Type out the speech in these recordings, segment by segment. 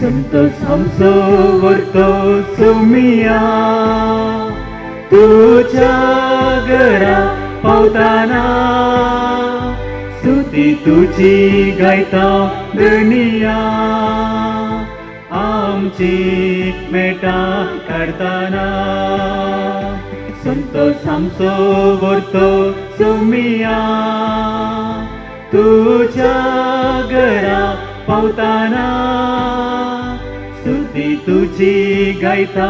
संतोष आमचो वर्तो सोमिया तुझ्या घरा पावताना स्तुती तुझी गायता दुनिया आमची मेटा काढताना संतोष आमचो वर्तो सोमिया तुझ्या घरा पावताना स्तुती तुझी गायता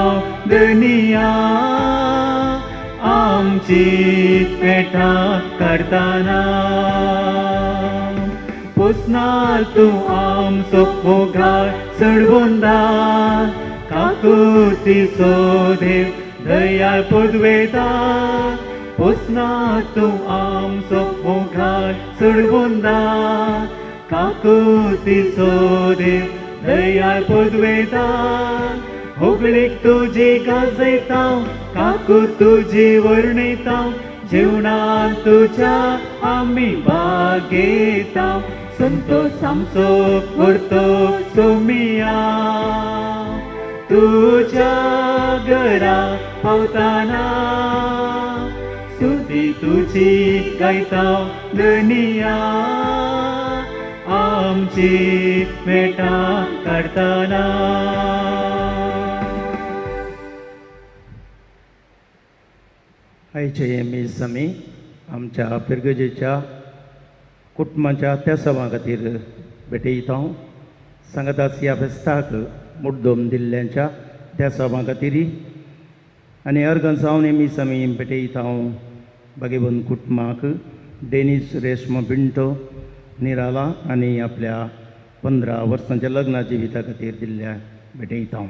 दुनिया आमची पेटा काढताना पोसणार तू आमचो मोगाळ चढवोंदा काकुती सोदेव दयाळ पदवेदा पोसणार तू आमचो मोगाळ चढवोंदा काकुती सोदेव दयाळ पदवेदा होगळीक तुझी गाजयता काकू तुझी वर्णिता जीवनात तुझ्या आम्ही भाग घेता संतोष आमचो वर्तो सोमिया तुझ्या घरा पावताना स्तुती तुझी गायता दुनिया आमची मेटा काढताना आयचे मी समी आमच्या पिरगजेच्या कुटुंबाच्या त्या सभा खातीर भेटयता सांगाताच ह्या फेस्ताक मुड्डोम दिल्ल्यांच्या त्या सभा खातीर आनी अर्गंसावन मी समी भेटयता बागेबंद कुटुंबाक डेनिस रेशमा पिंटो निराला आनी आपल्या 15 वर्सांच्या लग्ना जिविता खातीर दिल्ल्या भेटयता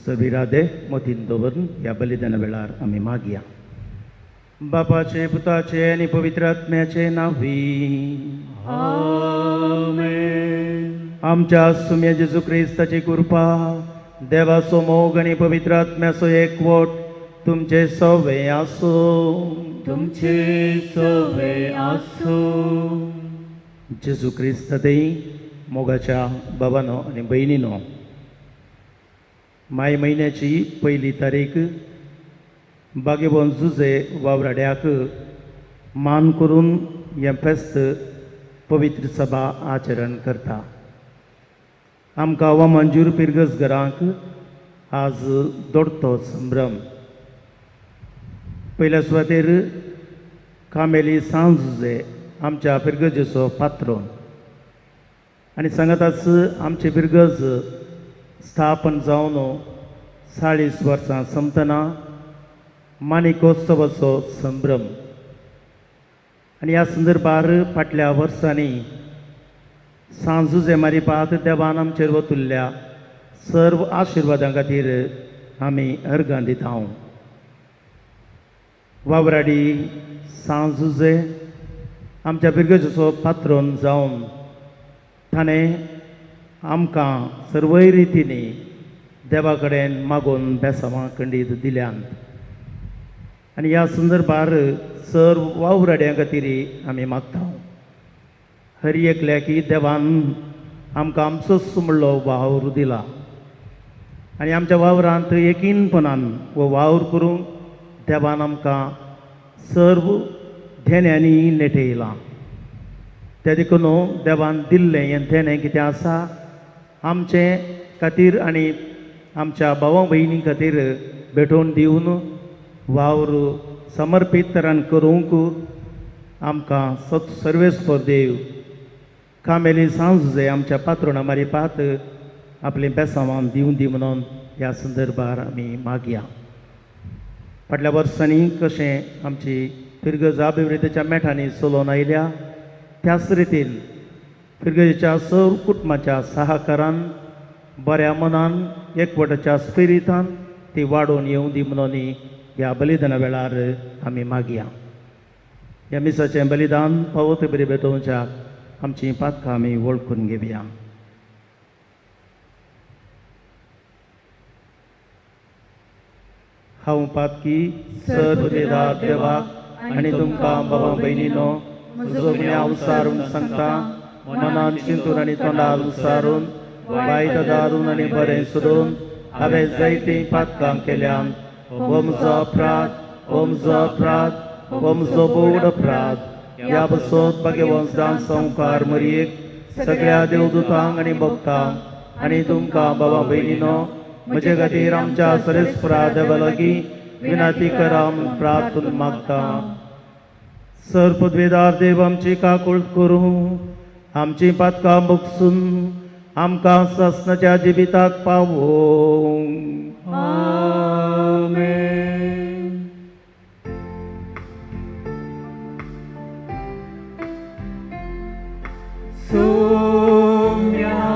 सबिरादे मोतीन दवरून ह्या बलिदाना वेळार आमी मागया बापाचे पुताचे आनी पवित्र आत्म्याचे नावी आमेन. आमच्या सुम्य जेजू क्रिस्ताची कृपा देवाचो मोग आनी पवित्र आत्म्याचो एकवट तुमचे सवे आसो तुमचे सवे आसो जेजू क्रिस्त देई मोगाच्या बाबानो आनी भयणीनो माय म्हयन्याची 1 तारीख बागेबोन जुजे वावराड्याक मान करून हें फेस्त पवित्र सभा आचरण करता आमकां वा मंजूर पिरगसगरांक आज दोडतो संभ्रम पयल्या सुवातेर कामेली सांजुजे आमच्या पिरगजेचो पात्रो आनी सांगाताच आमचे पिरगज स्थापन जावन 40 वर्सां संपतना माणिकोत्सवाचो संभ्रम आनी ह्या संदर्भार फाटल्या वर्सांनी सांजुजे मारिपात देवान आमचेर वतुल्ल्या सर्व आशिर्वादां खातीर आमी अर्गां दिता वावराडी सांजुजे आमच्या पिरगजेचो पात्रोन जावन ताणें आमकां सर्वय रितींनी देवा कडेन मागून बेसांवां खंडीत दिल्यान आनी ह्या संदर्भार सर्व वावराड्यां खातीर आमी मागता हर एकल्याकी देवान आमकां आमचोच म्हणलो वावर दिला आनी आमच्या वावरांत एकीनपणान हो वावर करूंक देवान आमकां सर्व धेन्यांनी नेटयलां त्या देखून देवान दिल्लें हें धेणें कितें आसा आमचे खातीर आनी आमच्या भावां भयणी खातीर भेटोवन दिवन वावर समर्पीत तरान करूंक आमकां सर्वेस्पर देव कामेली सांजुजे आमच्या पात्रोणा मारिपात आपलें बेसांवां दिवन दी म्हणून ह्या संदर्भार आमी मागया फाटल्या वर्सांनी कशें आमची पिरगज अभिवृद्धीच्या मेठांनी चलोवन आयल्या त्याच रितीन पिरगजेच्या सर्व कुटुंबाच्या सहकारान बऱ्या मनान एकवटाच्या स्पिरितान ती वाडोवन येवं दी म्हणून ह्या बलिदाना वेळार आमी मागया ह्या मिसाचें बलिदान पवित्र बरी भेटोवच्याक आमची पातकां आमी वळखून घेवया हांव पातकी सदवेदार देवाक आनी तुमकां भावां भयणीनो म्हजो गुन्यांव उसारून सांगता मनान चिंतून आनी तोंडार उसारून वायट दारून आनी बरें सोडून हांवें जायतीं पातकां केल्यान हो म्हजो अपराध, हो म्हजो अपराध, हो म्हजो बोड अपराध. ह्या बसोत भाग्यवंतां संवकार मरयेक सगळ्या देवदूतांक आनी भक्तांक आनी तुमकां भावा भयणीनो म्हजे खातीर आमच्या सरेस्परा देवा लागीं विनंती करा म्हूण प्रार्थना मागता. सर्पद्वेदार देव आमची काकूळ करूं, आमची पातकां बगसून आमकां ससनाच्या जिविताक पावों. आमेन. सोम्या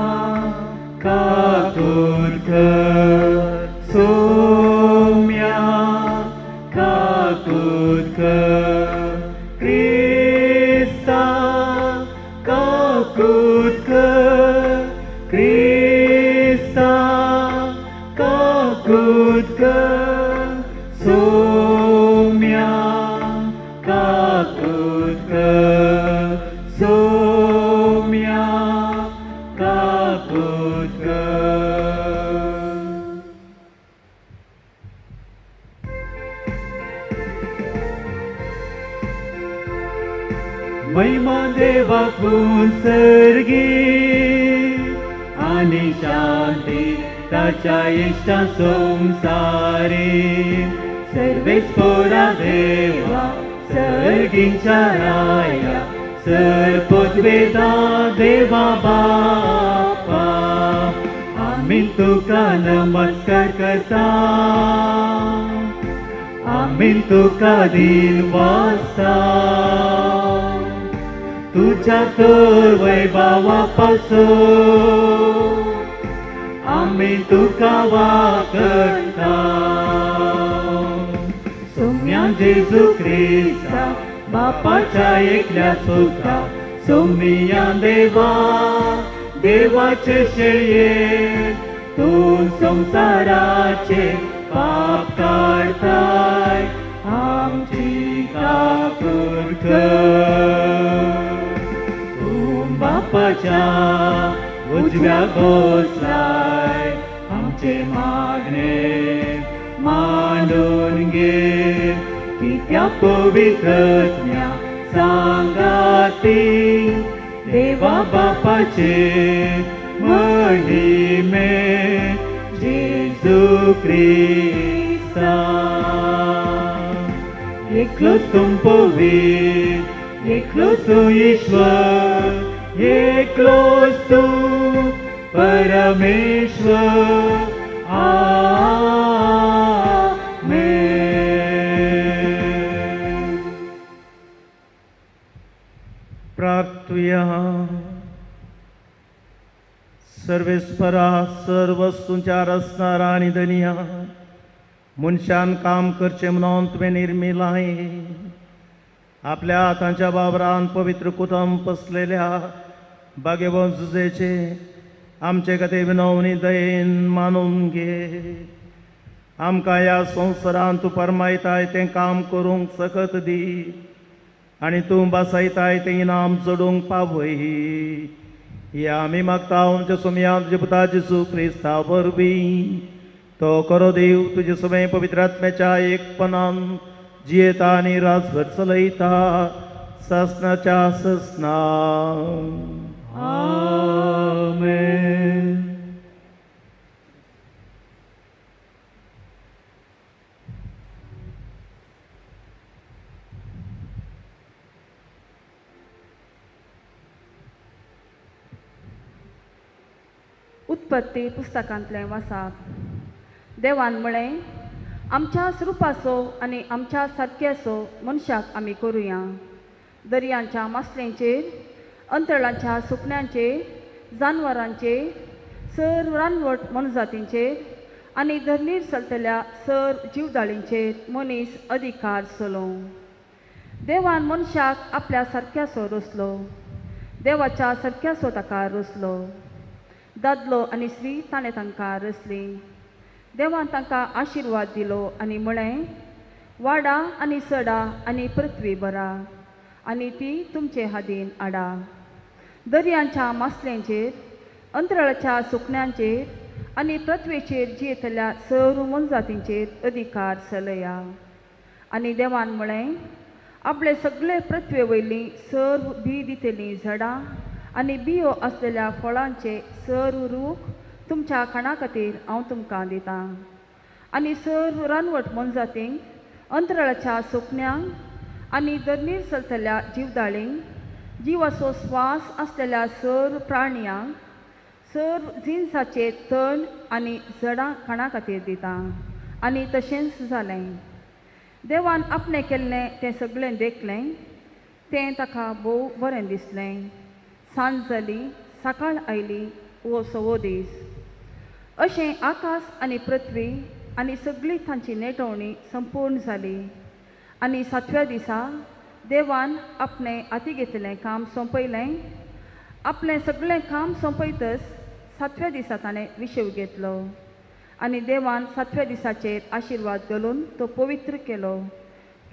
काकुटकर, सोम्या काकुटकर, क्रिस्ता काकुटकर, क्रिस्ता काकुटकर, सोम्या काकुटकर, सोम्या काकुटकर. महिमा देवाकून सर्गी आणि शांती ताच्या इष्टा संसारी. सर्वेस्परा देवा सर्गींच्या राया, सर्पोद्वेदा देवा बापा. आम्ही तुका नमस्कार करता, आम्ही तुका दिन वाजता. तुझ्या तर वैभवापासून आम्ही तुका वाकरता. सोम्या जेजू ख्रिस्ता बापाच्या एकल्या सुता, सोम्या देवा देवाचे शेळये, तू संसाराचे पाप काढताय आमची काकूळ कर. तू बापाच्या उजव्या बसलाय, आमचे मागणे मांडून घे. की त्या पवित्रज्ञा सांगाती देवा बापाचे महिमे. जेजू ख्रिस्ता एकलोच तुम पवित्र, एकलोच तू ईश्वर, एकलोच तू परमेश्वर. आमेन. प्रार्थुया. सर्वेस्परा सर्व वस्तूंच्या रचणारा आणि दनिया मनशान काम करचे म्हणून तुवें निर्मिलाय. आपल्या हातांच्या वावरान पवित्र कुटुंब पसलेल्या भाग्यवंत जुजेचे आमचे खातीर विनवणी दयेन मानून घे. आमकां ह्या संवसारांत तूं फरमायताय तें काम करूंक सकत दी, आनी तूं बसयताय तें इनाम जोडूंक पावय. हे आमी मागता आमच्या सोम्या तुजे पुता जेजू ख्रिस्ता वरवीं. तो खरो देव तुजे सगळे पवित्र आत्म्याच्या एकपणान जियेता आनी राजभर चलयता ससनाच्या ससना. आमेन. उत्पत्ती पुस्तकांतलें वाचप. देवान म्हळें, आमच्या स्वरुपाचो आनी आमच्या सारक्याचो मनशाक आमी करुया. दर्यांच्या मासलेंचेर, अंतराळाच्या सुकण्यांचेर, जानवरांचेर, सर रानवट मनजातींचेर आनी धरणीर चलतल्या सर जीवदाळींचेर मनीस अधिकार चलोवं. देवान मनशाक आपल्या सारक्याचो रचलो, देवाच्या सारक्याचो ताका रचलो. दादलो आनी स्त्री ताणें तांकां रचली. देवान तांकां आशिर्वाद दिलो आनी म्हळें, वाडा आनी चडा आनी पृथ्वी भरा आनी ती तुमचे हातीन हाडा. दर्यांच्या मासलेंचेर, अंतराळाच्या सुकण्यांचेर आनी पृथ्वेचेर जियेतल्या सर्व मनजातींचेर अधिकार चलया. आनी देवान म्हळें, आपले सगळे पृथ्वे वयलीं सर्व बी दितेलीं झाडां आनी बियो आसलेल्या फळांचे सर्व रूख तुमच्या खाणा खातीर हांव तुमकां दितां. आनी सर्व रानवट मनजातींक, अंतराळाच्या सुकण्यांक आनी धरणीर चलतल्या जीवदाळींक, जिवाचो स्वास आसलेल्या सर्व प्राणयांक, सर्व जिन्साचे तण आनी झाडां खाणा खातीर दितां. आनी तशेंच जालें. देवान आपणें केल्लें तें सगळें देखलें. तें ताका भोव बरें दिसलें. सांज जाली, सकाळ आयली वो सवो दीस. अशें आकाश आनी पृथ्वी आनी सगळी तांची नेटवणी संपूर्ण जाली. आनी 7व्या दिसा देवान आपणें हाती घेतिल्लें काम सोंपयलें. आपलें सगळें काम सोंपयतच 7व्या दिसा ताणें विशेव घेतलो. आनी देवान 7व्या दिसाचेर आशिर्वाद घालून तो पवित्र केलो,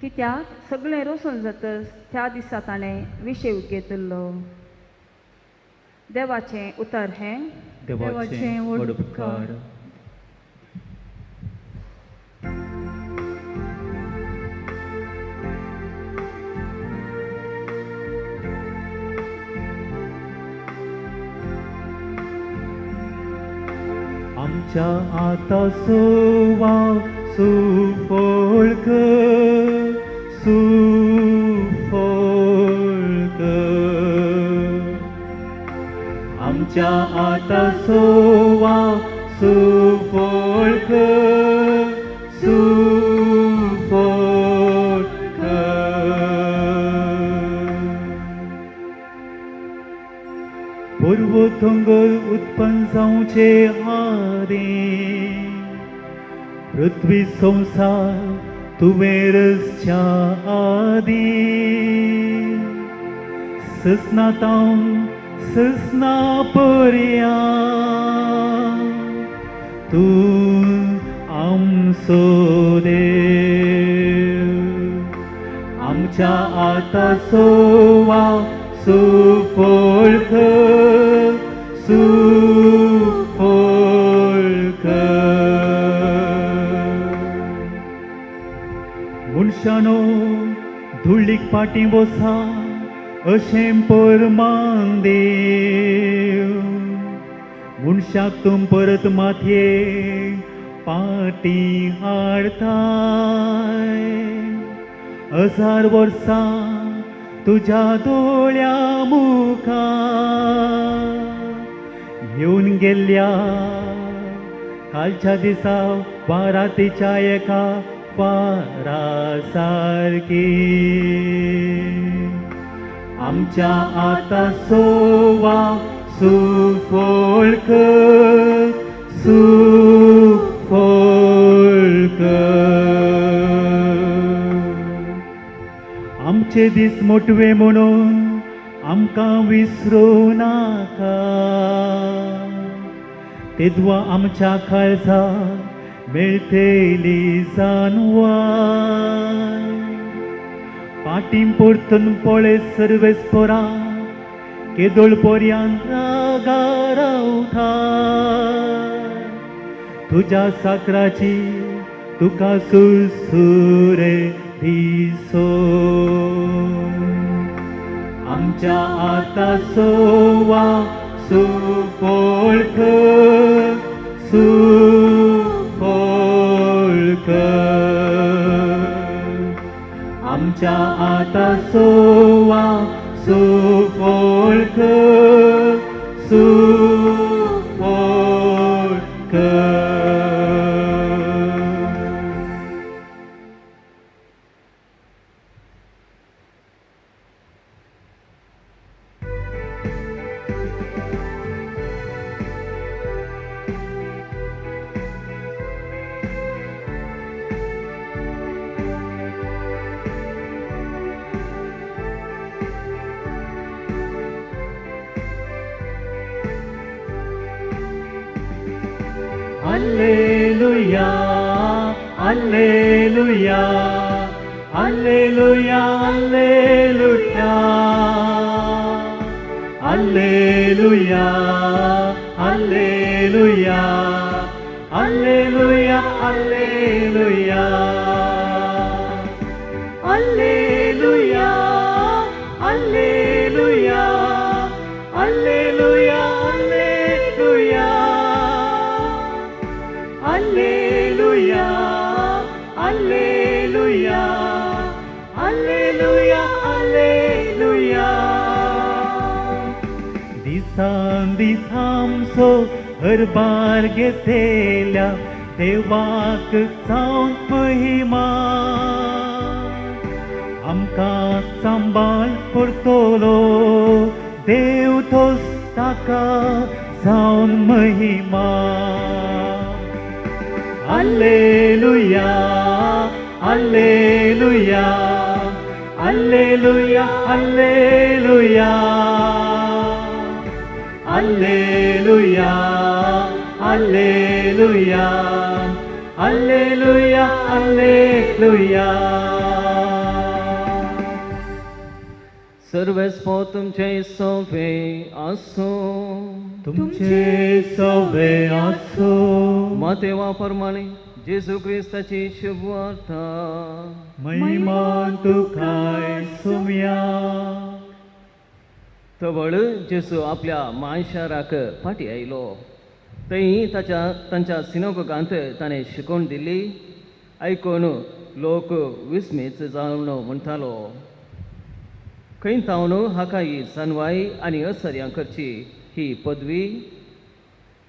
कित्याक सगळें रोसून जातच त्या दिसा ताणें विशेव घेतिल्लो. देवाचें उतर हें. देवाचें व्हड उपकार. आमच्या आता सोवा सुफळ कर, सुफळ कर. आमच्या आता सोवा सुफळ कर, सुफळ कर. पूर्वोत्तंगल उत्पन्न जावचे आदी पृथ्वी संसार तुवेरसच्या आदी ससनातां ससना पर्यंत तूं आमचो देव. आमच्या आता सोवा सुफळ कर, सुफळ कर. मनशानो धुळीक पाटी बसा अशें परमान देव. मनशाक तूं परत मातये पाटी हाडताय. 1000 वर्सां तुझ्या दोळ्या मुखार येवन गेल्ल्या कालच्या दिसा वारातीच्या एका वारा सारकी. आमच्या आता सोवा सुफळ कर, सुफळ कर. आमचे दीस मोटवे म्हणून आमकां विसरूं नाका. तेदवा आमच्या काळजाक मेळटली जानवाय. पाटीं परतून पळय सर्वेस्परा केदोळ पर्यंत रागा रावता. तुज्या साकराची तुका सुरसुरे दिसो. आमच्या आता सोवा सुफळ कर, सुफळ कर. आमच्या आता सोवा सुफळ कर, सुफळ कर. Alleluia, Alleluia, Alleluia, Alleluia, Alleluia, Alleluia, Alleluia. Alleluia, Alleluia. Alleluia, Alleluia. Alleluia, Alleluia. Alleluia, Alleluia. दिसांदिसांचो हरबार घेतेल्या देवाक जावन महिमा आमकां सांबाळ करतलो देव तोच ताका जावन महिमा Alleluia, Alleluia. Alleluia, Alleluia. Alleluia, Alleluia. Alleluia, Alleluia. सर्वस्व तुमचे सोवे असो तुमचे सवे असो मातेवा प्रमाणे जेजू ख्रिस्ताची शुभ वार्ता महिमा तुकाय सुम्या तवळ जेजू आपल्या मायशाराक फाटी आयलो थंय तांच्या सिनोगोगांत ताणें शिकोवन दिली आयकून लोक विस्मीत जावन म्हणटालो खंय तावन हाका ही जानवाई आनी असर्यां करची ही पदवी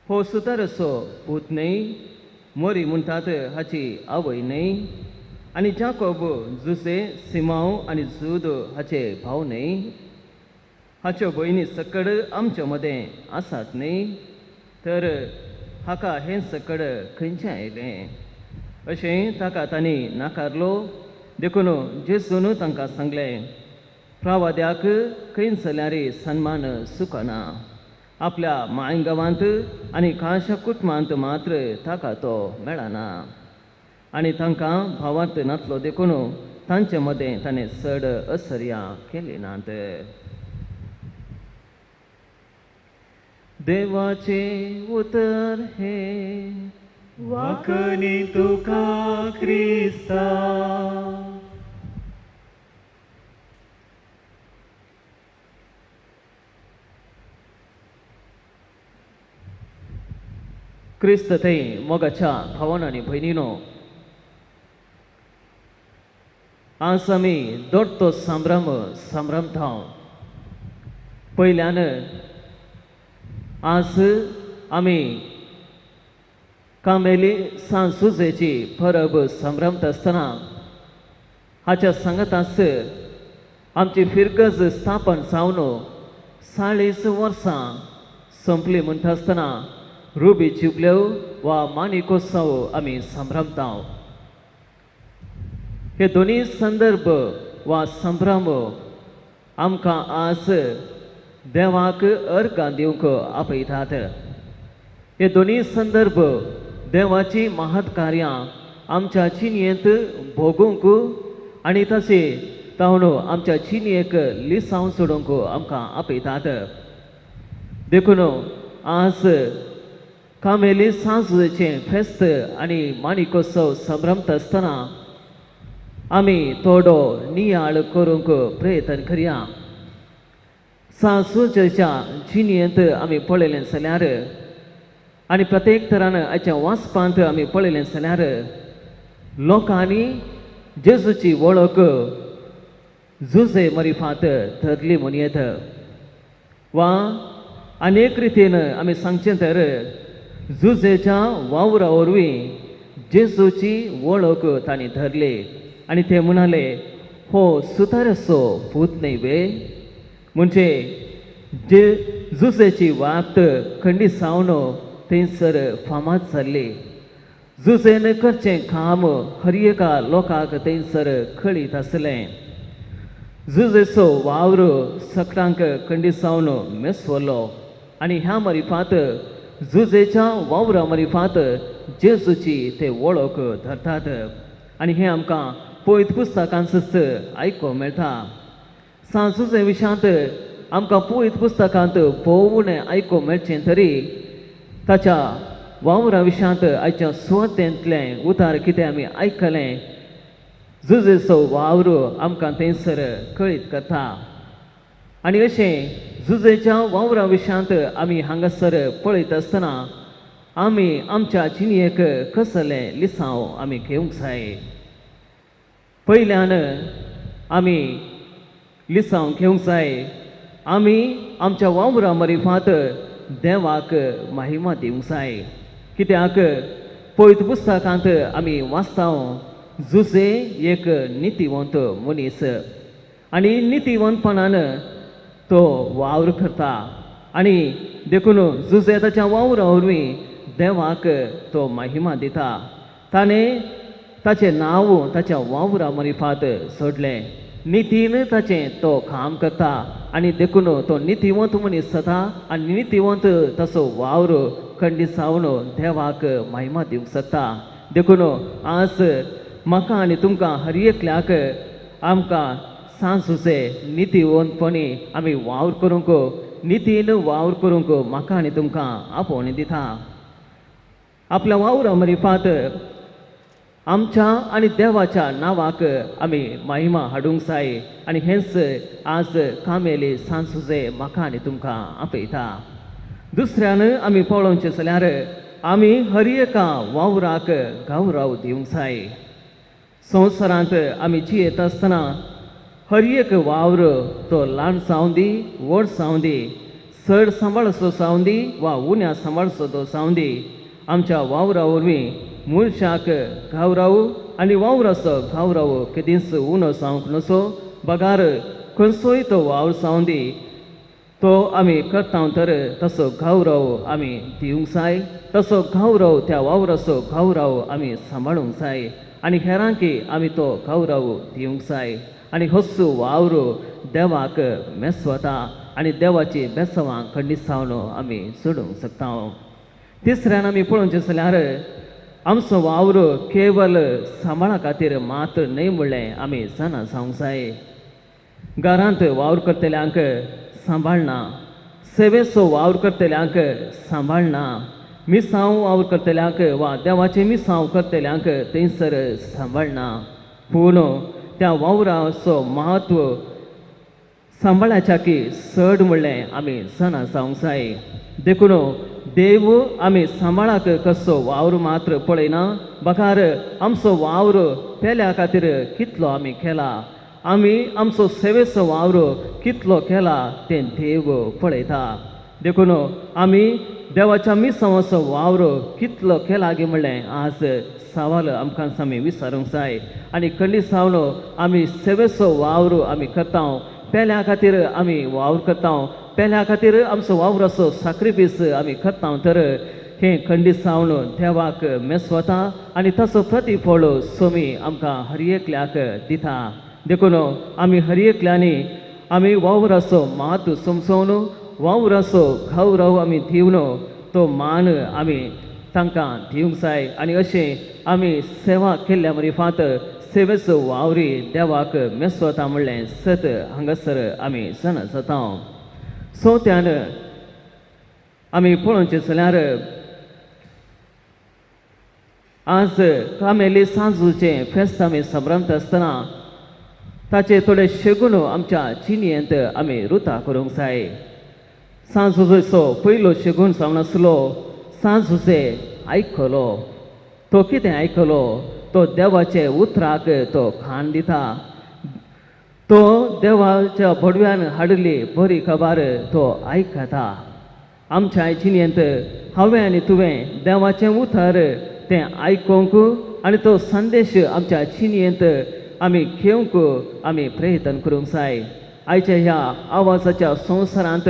हो सुतार असो पूत न्हय मोरी म्हणटात हाची आवय न्हय आनी जाकोब जुसे सिमांव आनी जूद हाचे भाव न्हय हाच्यो भयणी सकड आमचे मदें आसात न्हय तर हाका हें सकड खंयचें आयलें अशें ताका तांणी नाकारलो देखून जेजून तांकां सांगलें प्रवाद्याक खंय जाल्यार सन्मान सुकना आपल्या मायगांवांत आनी खाशा कुटुंबांत मात्र ताका तो मेळना आनी तांकां भावार्थ नातलो देखून तांचे मदें ताणें चड असर्यां केली नात देवाचे उतर हे वाकनी तुका क्रिस्ता क्रिस्त थंय मोगाच्या भावान आनी भयणीनो आज आमी दोडतो संभ्रमता पयल्यान आज आमी कामेली सांसुजेची परब संभ्रमत आसतना हाच्या सांगाताच आमची फिरगज स्थापन जावन 40 वर्सां संपली म्हणटा आसतना रुबी जुबल्यो वा माणिकोत्सव आमी संभ्रमता हे दोनी संदर्भ वा संभ्रम आमकां आज देवाक अर्घां दिवंक आपयतात हे दोनी संदर्भ देवाची महत् कार्यां आमच्या चिनयेंत भोगूंक आनी तशें तावन आमच्या चिनयेक लिसांव सोडूंक आमकां आपयतात देखून आज कामेली सांजेचें फेस्त आनी माणिकोत्सव संभ्रमत आसतना आमी थोडो नियाळ करूंक प्रयत्न करया सांजेच्या जिणयेंत आमी पळयलें जाल्यार आनी प्रत्येक तरान हाच्या वाचपांत आमी पळयलें जाल्यार लोकांनी जेजूची वळख जुजे मरिफात धरली म्हूण येता वा अनेक रितीन आमी सांगचें तर जुजेच्या वावरा वरवीं जेजूची वळख तांणी धरली आनी ते म्हणाले हो सुतारसो पूत न्हय वे म्हणजे जे जुजेची वात खंडी सावन थंयसर फामाद जाल्ली जुजेन करचें काम हर एका लोकांक थंयसर कळीत आसलें जुजेचो वावर सकाळांक खंडी सावन मेसवलो आनी ह्या मरिफात जुजेच्या वावरा मरिफात जेजूची ते वळख धरतात आनी हें आमकां पयत पुस्तकांतच आयको मेळटा सांजुजे विशांत आमकां पयत पुस्तकांत भोवून आयको मेळचें तरी ताच्या वावरा विशांत आयच्या सुवातेंतलें उतार कितें आमी आयकलें जुजेचो वावरो आमकां थंयसर कळीत करता आनी अशें जुजेच्या वावरा विशांत आमी हांगासर पळयत आसतना आमी आमच्या जिणेक कसलें लिसांव आमी घेवंक जाय. पयल्यान आमी लिसांव घेवंक जाय आमी आमच्या वावरा मरिफात देवाक महिमा दिवंक जाय. कित्याक पवित्र पुस्तकांत आमी वाचता जुजे एक नितीवंत मनीस आनी नितीवंतपणान तो वावर करता आनी देखून जुजे ताच्या वावरा वरवीं देवाक तो महिमा दिता. ताणें ताचें नांव ताच्या वावरा मरिफात सोडलें. नितीन ताचें तो काम करता आनी देखून तो नितीवंत मनीस जाता आनी नितीवंत तसो वावर खंडीत देवाक महिमा दिवंक शकता. देखून आज म्हाका आनी तुमकां हर एकल्याक आमकां सांज सुसे नितीवंतपणी आमी वावर करूंक नितीन वावर करूंक म्हाका आनी तुमकां आपोवणी दिता. आपल्या वावरा मरिफात आमच्या आनी देवाच्या नांवाक आमी महिमा हाडूंक जाय आनी हेंच आज कामेली सांज सुजे म्हाका आनी तुमकां आपयता. दुसऱ्यान आमी पळोवचें जाल्यार आमी हर एका वावराक गौरव दिवंक जाय. संवसारांत आमी जियेत आसतना हर एक वावर तो ल्हान जावं दी व्हड जावं दी चड सांबाळसो जावं दी वा उण्या सांबाळसो तो जावं दी आमच्या वावरा वरवीं मनशाक गौरव आनी वावराचो गौरव केदींच उणो जावंक नसो. बगार खंयचोय तो वावर जावं दी तो आमी करता तर तसो गौरव आमी दिवंक जाय. तसो गौरव त्या वावराचो गौरव आमी सांबाळूंक जाय आनी हेरांकी आमी तो गौरव दिवंक जाय आनी हस्सू वावर देवाक मेसवता आनी देवाची बेसवां खंडीत जावन आमी सोडूंक शकता. तिसऱ्यान आमी पळोवचें जाल्यार आमचो वावर केवल सांबाळा खातीर मात्र न्हय म्हणलें आमी जाणा जावंक जाय. घरांत वावर करतल्यांक सांबाळना, सेवेचो वावर करतल्यांक सांबाळना, मिसांव वावर करतल्यांक वा देवाचें मिसांव करतल्यांक थंयसर सांबाळना. पूण त्या वावराचो महत्व सांबाळाच्या की चड म्हणलें आमी जाणा जावंक जाय. देखून देव आमी सांबाळाक कसो वावर मात्र पळयना. बकार आमचो वावर पेल्या खातीर कितलो आमी केला, आमी आमचो सेवेचो वावर कितलो केला तें देव पळयता. देखून आमी देवाच्या मिसांवाचो वावर कितलो केला गे म्हणलें आज सवाल आमकां आमी विचारूंक जाय आनी खंडीत जावन आमी सेवेचो वावर आमी करता, पेल्या खातीर आमी वावर करता, पेल्या खातीर आमचो वावराचो साक्रिफीस आमी करता तर हें खंडीत जावन देवाक मेसवता आनी ताचो प्रतिफळ सोमी आमकां हर एकल्याक दिता. देखून आमी हर एकल्यांनी आमी वावराचो महत्व समजून वावराचो गौरव आमी दिवन तो मान आमी तांकां दिवंक जाय आनी अशें आमी सेवा केल्ल्या मरिफात सेवेचो वावरी देवाक मेसवता म्हणलें सत हांगासर आमी जाणा जाता. चवथ्यान आमी पळोवचें जाल्यार आज कामेली सांजूचें फेस्त आमी संभ्रमत आसतना ताचे थोडे शेगून आमच्या जिणेंत आमी रुता करूंक जाय. सांजूचो पयलो शेगूण जावन आसलो सांजूचे आयकलो. तो कितें आयकलो? तो देवाचे उतराक तो खाण दिता. तो देवाच्या बडव्यान हाडली बरी खबर तो आयकता. आमच्या जिणेंत हांवें आनी तुवें देवाचें उतर तें आयकूंक आनी तो संदेश आमच्या जिणेंत आमी घेवंक आमी प्रयत्न करूंक जाय. आयच्या ह्या आवाजाच्या संवसारांत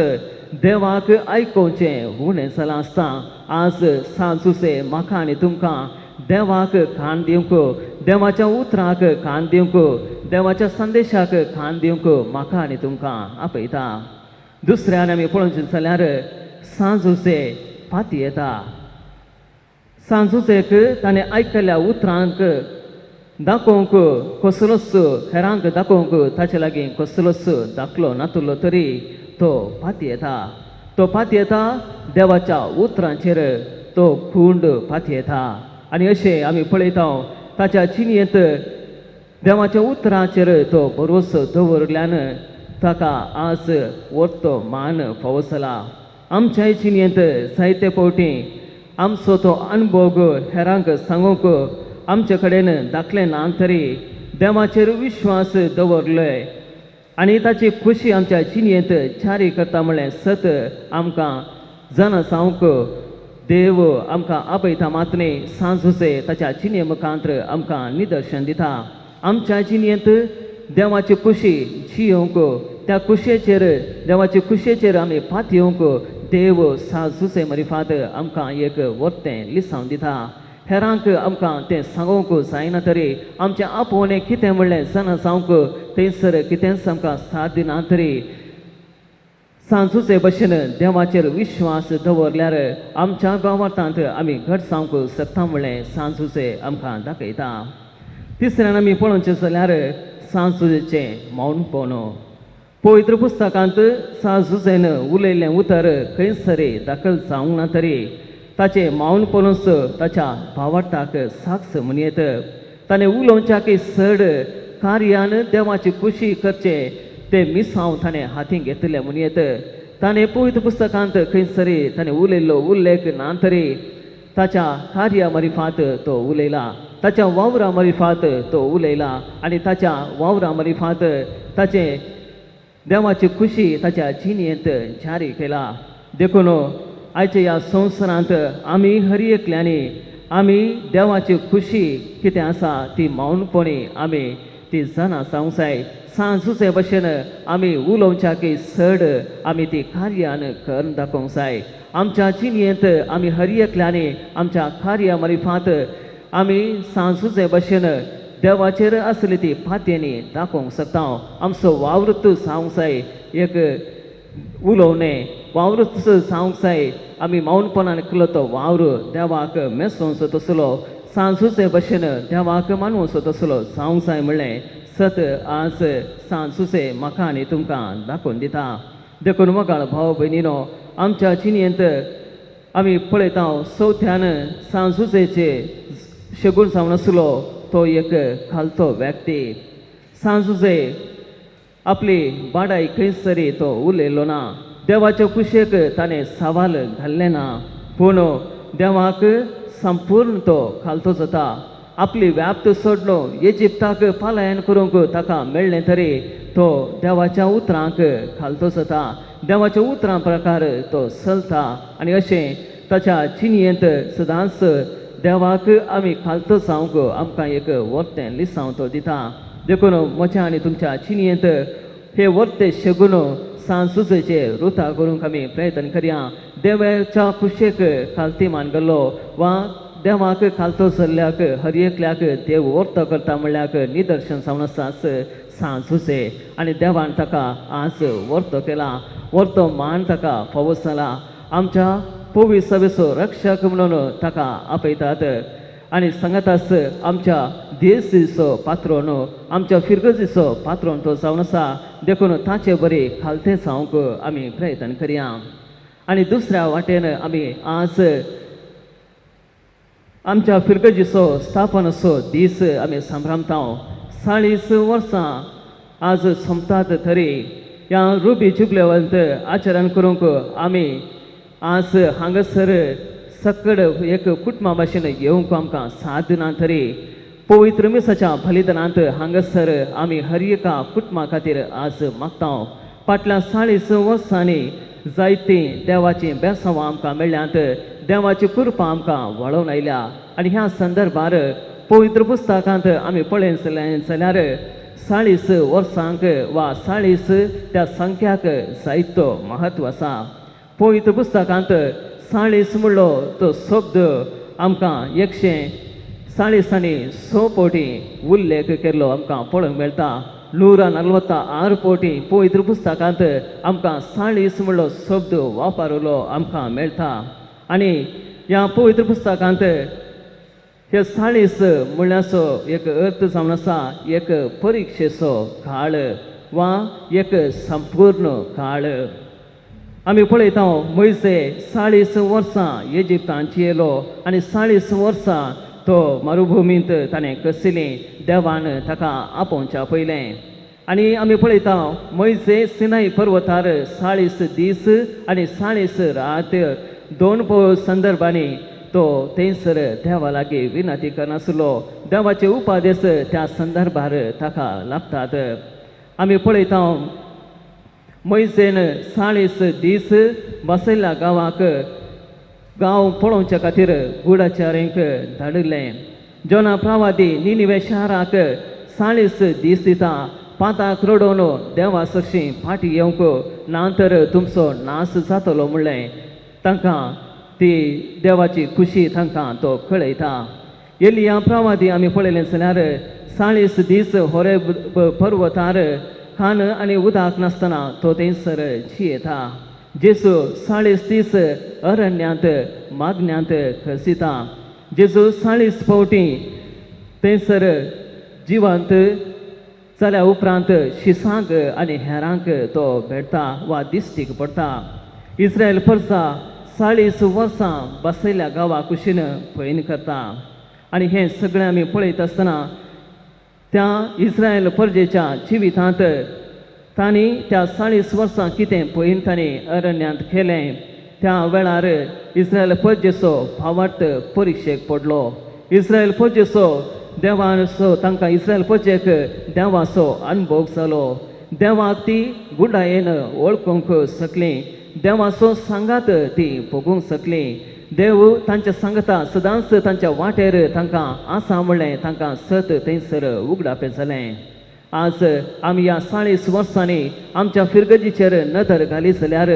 देवाक आयकोवचें उणें जालां आसता. आज सांजूचे म्हाका आनी तुमकां देवाक खाण दिवंक, देवाच्या उतराक खाण दिवंक, देवाच्या संदेशाक खाण दिवंक म्हाका आनी तुमकां आपयता. दुसऱ्यान आमी पळोवचें जाल्यार सांजूचे पाती येता. सांजूचेक ताणें आयकल्ल्या उतरांक दाखोवंक कसलोच हेरांक दाखोवंक ताचे लागीं कसलोच दाखलो नातलो तरी तो पाती येता. तो पाती येता देवाच्या उतरांचेर तो खूंड पाती येता आनी अशें आमी पळयता ताच्या चिनयेंत देवाच्या उतरांचेर तो भरोसो दवरल्यान ताका आज वर्तो मान फावसला. आमच्याय चिनयेंत जायते फावटी आमचो तो अणभव हेरांक सांगूंक आमचे कडेन दाखले ना तरी देवाचेर विश्वास दवरलोय आनी ताची खुशी आमच्या चिनयेंत जारी करता म्हळें सत आमकां जाणा जावंक देव आमकां आपयता मातने सांजुसे ताच्या चिनये मुखांत्र आमकां निदर्शन दिता. आमच्या चिनयेंत देवाची खुशी जियोंक त्या खुशयेचेर देवाचे खुशयेचेर आमी पातयोंक देव सांजुसे मरिफात आमकां एक वर्तें लिसांव दिता. हेरांक आमकां तें सांगोवंक जायना तरी आमचें आपोवणें कितें म्हणलें जाणा जावंक थंयसर कितेंच आमकां साथ दिना तरी सांजुसे भशेन देवाचेर विश्वास दवरल्यार आमच्या गांवांत आमी घट जावंक शकता म्हणलें सांजुसे आमकां दाखयता. तिसऱ्यान आमी पळोवचें जाल्यार सांजुसेचें मौनपण. पवित्र पुस्तकांत सांजुसेन उलयल्लें उतर खंयसर दाखल जावंक ना तरी ताचें मौनपणूच ताच्या भावार्थाक साक्ष म्हूण येत. ताणें उलोवच्याक चड कार्यान देवाची खुशी करचे ते मिसांव ताणें हातीन घेतले म्हूण येत. ताणें पवित्र पुस्तकांत खंयसरी ताणें उलयल्लो उल्लेख ना तरी ताच्या कार्या मरिफात तो उलयला, ताच्या वावरा मरिफात तो उलयला आनी ताच्या वावरा मरिफात ताचें देवाची खुशी ताच्या जिणयेंत जारी केला. देखून आयच्या ह्या संवसारांत आमी हर एकल्यांनी आमी देवाची खुशी कितें आसा ती मौनपणी आमी ती जाणा जावंक जाय. सांजुसे भशेन आमी उलोवच्याक चड आमी ती कार्यान करून दाखोवंक जाय. आमच्या जिणयेंत आमी हर एकल्यांनी आमच्या कार्या मरिफात आमी सांजुसे भशेन देवाचेर आसली ती पातयेनी दाखोवंक शकता. आमचो वावरूच जावंक जाय एक उलोवणें, वावरूच जावंक जाय आमी मौनपणान केलो तो वावर देवाक मेसोवचो तसलो सांजुसे भशेन देवाक मानवचो तसलो जावंक जाय म्हणलें सत आज सांजुसे म्हाका आनी तुमकां दाखोवन दिता. देखून मोगाळ भाव भयणीनो, आमच्या जिणयेंत आमी पळयता चवथ्यान सांजुसेचे शेगूण जावन आसलो तो एक खालतो व्यक्ती. सांजुसे आपली बाडाय खंयसरी तो उलयल्लो ना, देवाच्या कुशेक ताणें सवाल घाल्लें ना, पूण देवाक संपूर्ण तो खालतो जाता. आपली व्याप्त सोडलो इजिप्ताक पालायन करूंक ताका मेळ्ळें तरी तो देवाच्या उतरांक खालतो जाता, देवाच्या उतरां प्रकार तो चलता आनी अशें ताच्या जिणयेंत सदांच देवाक आमी खालतो जावंक आमकां एक वर्तें लिसांव तो दिता. देखून म्हज्या आनी तुमच्या जिणयेंत हे वर्ते शेगून सांजुसेचे रुता करूंक आमी प्रयत्न करया. देवाच्या कुशेक खालती मानगल्लो वा देवाक खालतो चल्ल्याक हर एकल्याक देव वर्तो करता म्हणल्याक निदर्शन जावन आसाच सांजुसे आनी देवान ताका आज वर्तो केला, वर्तो मान ताका फावो जाला. आमच्या पवित्र सभेचो रक्षक म्हणून ताका आपयतात आनी सांगाताच आमच्या देशीचो पात्रोन, आमच्या फिरगजीचो पात्रोन तो जावन आसा. देखून ताचे बरे खालते जावंक आमी प्रयत्न करया. आनी दुसऱ्या वाटेन आमी आज आमच्या फिरगजीचो स्थापनाचो दीस आमी संभ्रमता. 40 वर्सां आज सोंपतात तरी ह्या रुबी जुबलेवंत आचरण करूंक आमी आज हांगासर सकड एक कुटुंबा भशेन येवंक आमकां साथ दिना तरी पवित्र मिसाच्या बलिदानांत हांगासर आमी हर एका कुटुंबा खातीर आज मागता. फाटल्या 40 वर्सांनी जायतीं देवाचीं बेसांवां आमकां मेळ्ळ्यांत, देवाची कृपा आमकां वळोवन आयल्या आनी ह्या संदर्भार पवित्र पुस्तकांत आमी पळयत जाल्यार 40 वर्सांक वा 40 त्या संख्याक जायतो महत्व आसा. पवित्र पुस्तकांत 40 म्हणलो तो शब्द आमकां 140 आनी 6 फावटी उल्लेख केल्लो आमकां पळोवंक मेळटा. 146 फावटी पवित्र पुस्तकांत आमकां 40 म्हणलो शब्द वापरलो आमकां मेळटा. आनी ह्या पवित्र पुस्तकांत हे 40 म्हणल्याचो एक अर्थ जावन आसा एक परिक्षेचो काळ वा एक संपूर्ण काळ. आमी पळयता मोइसे 40 वर्सां इजिप्तांत येयलो आनी 40 वर्सां तो मरुभुमींत ताणें कसली देवान ताका आपोवच्या पयलें आनी आमी पळयता मोइसे सिनाई पर्वतार 40 दीस आनी 40 रात दोन संदर्भांनी तो थंयसर देवा लागीं विनंती करनासलो देवाचे उपादेश त्या संदर्भार ताका लाभतात आमी पळयता मोइसेन 40 दीस बसयल्ल्या गांवाक गांव पळोवच्या खातीर गुडाचारींक धाडिल्लें जोना प्रवादी निनिवे शाराक 40 दीस दिता पाताक रडोवन देवा सरशी फाटी येवंक ना तर तुमचो नाश जातलो म्हणलें तांकां ती देवाची खुशी तांकां तो कळयता एलिया प्रवादी आमी पळयलें जाल्यार 40 दीस होरे पर्वतार खान आनी उदक नासतना तो थंयसर जियेता जेजू 40 दीस अरण्यांत मागण्यांत खसिता जेजू 40 फावटी थंयसर जिवंत जाल्या उपरांत शिसांक आनी हेरांक तो भेटता वा दिश्टीक पडटा इस्रायल परसा 40 वर्सां बसयल्ल्या गांवा कुशीन पयन करता आनी हें सगळें आमी पळयत आसतना त्या इस्रायल परजेच्या जिवितांत तांणी त्या 40 वर्सां कितें पयन तांणी अरण्यांत केलें त्या वेळार इस्रायल परजेचो भावार्थ परिक्षेक पडलो इस्रायल परजेचो देवाचो तांकां इस्रायल परजेक देवाचो अनुभव जालो देवाक ती गुंडायेन वळखूंक शकली देवाचो सांगात ती भोगूंक शकली देव तांच्या सांगता सदांच तांच्या वाटेर तांकां आसा म्हणलें तांकां सत थंयसर उगडापें जालें आज आमी ह्या 40 वर्सांनी आमच्या फिरगजीचेर नदर घाली जाल्यार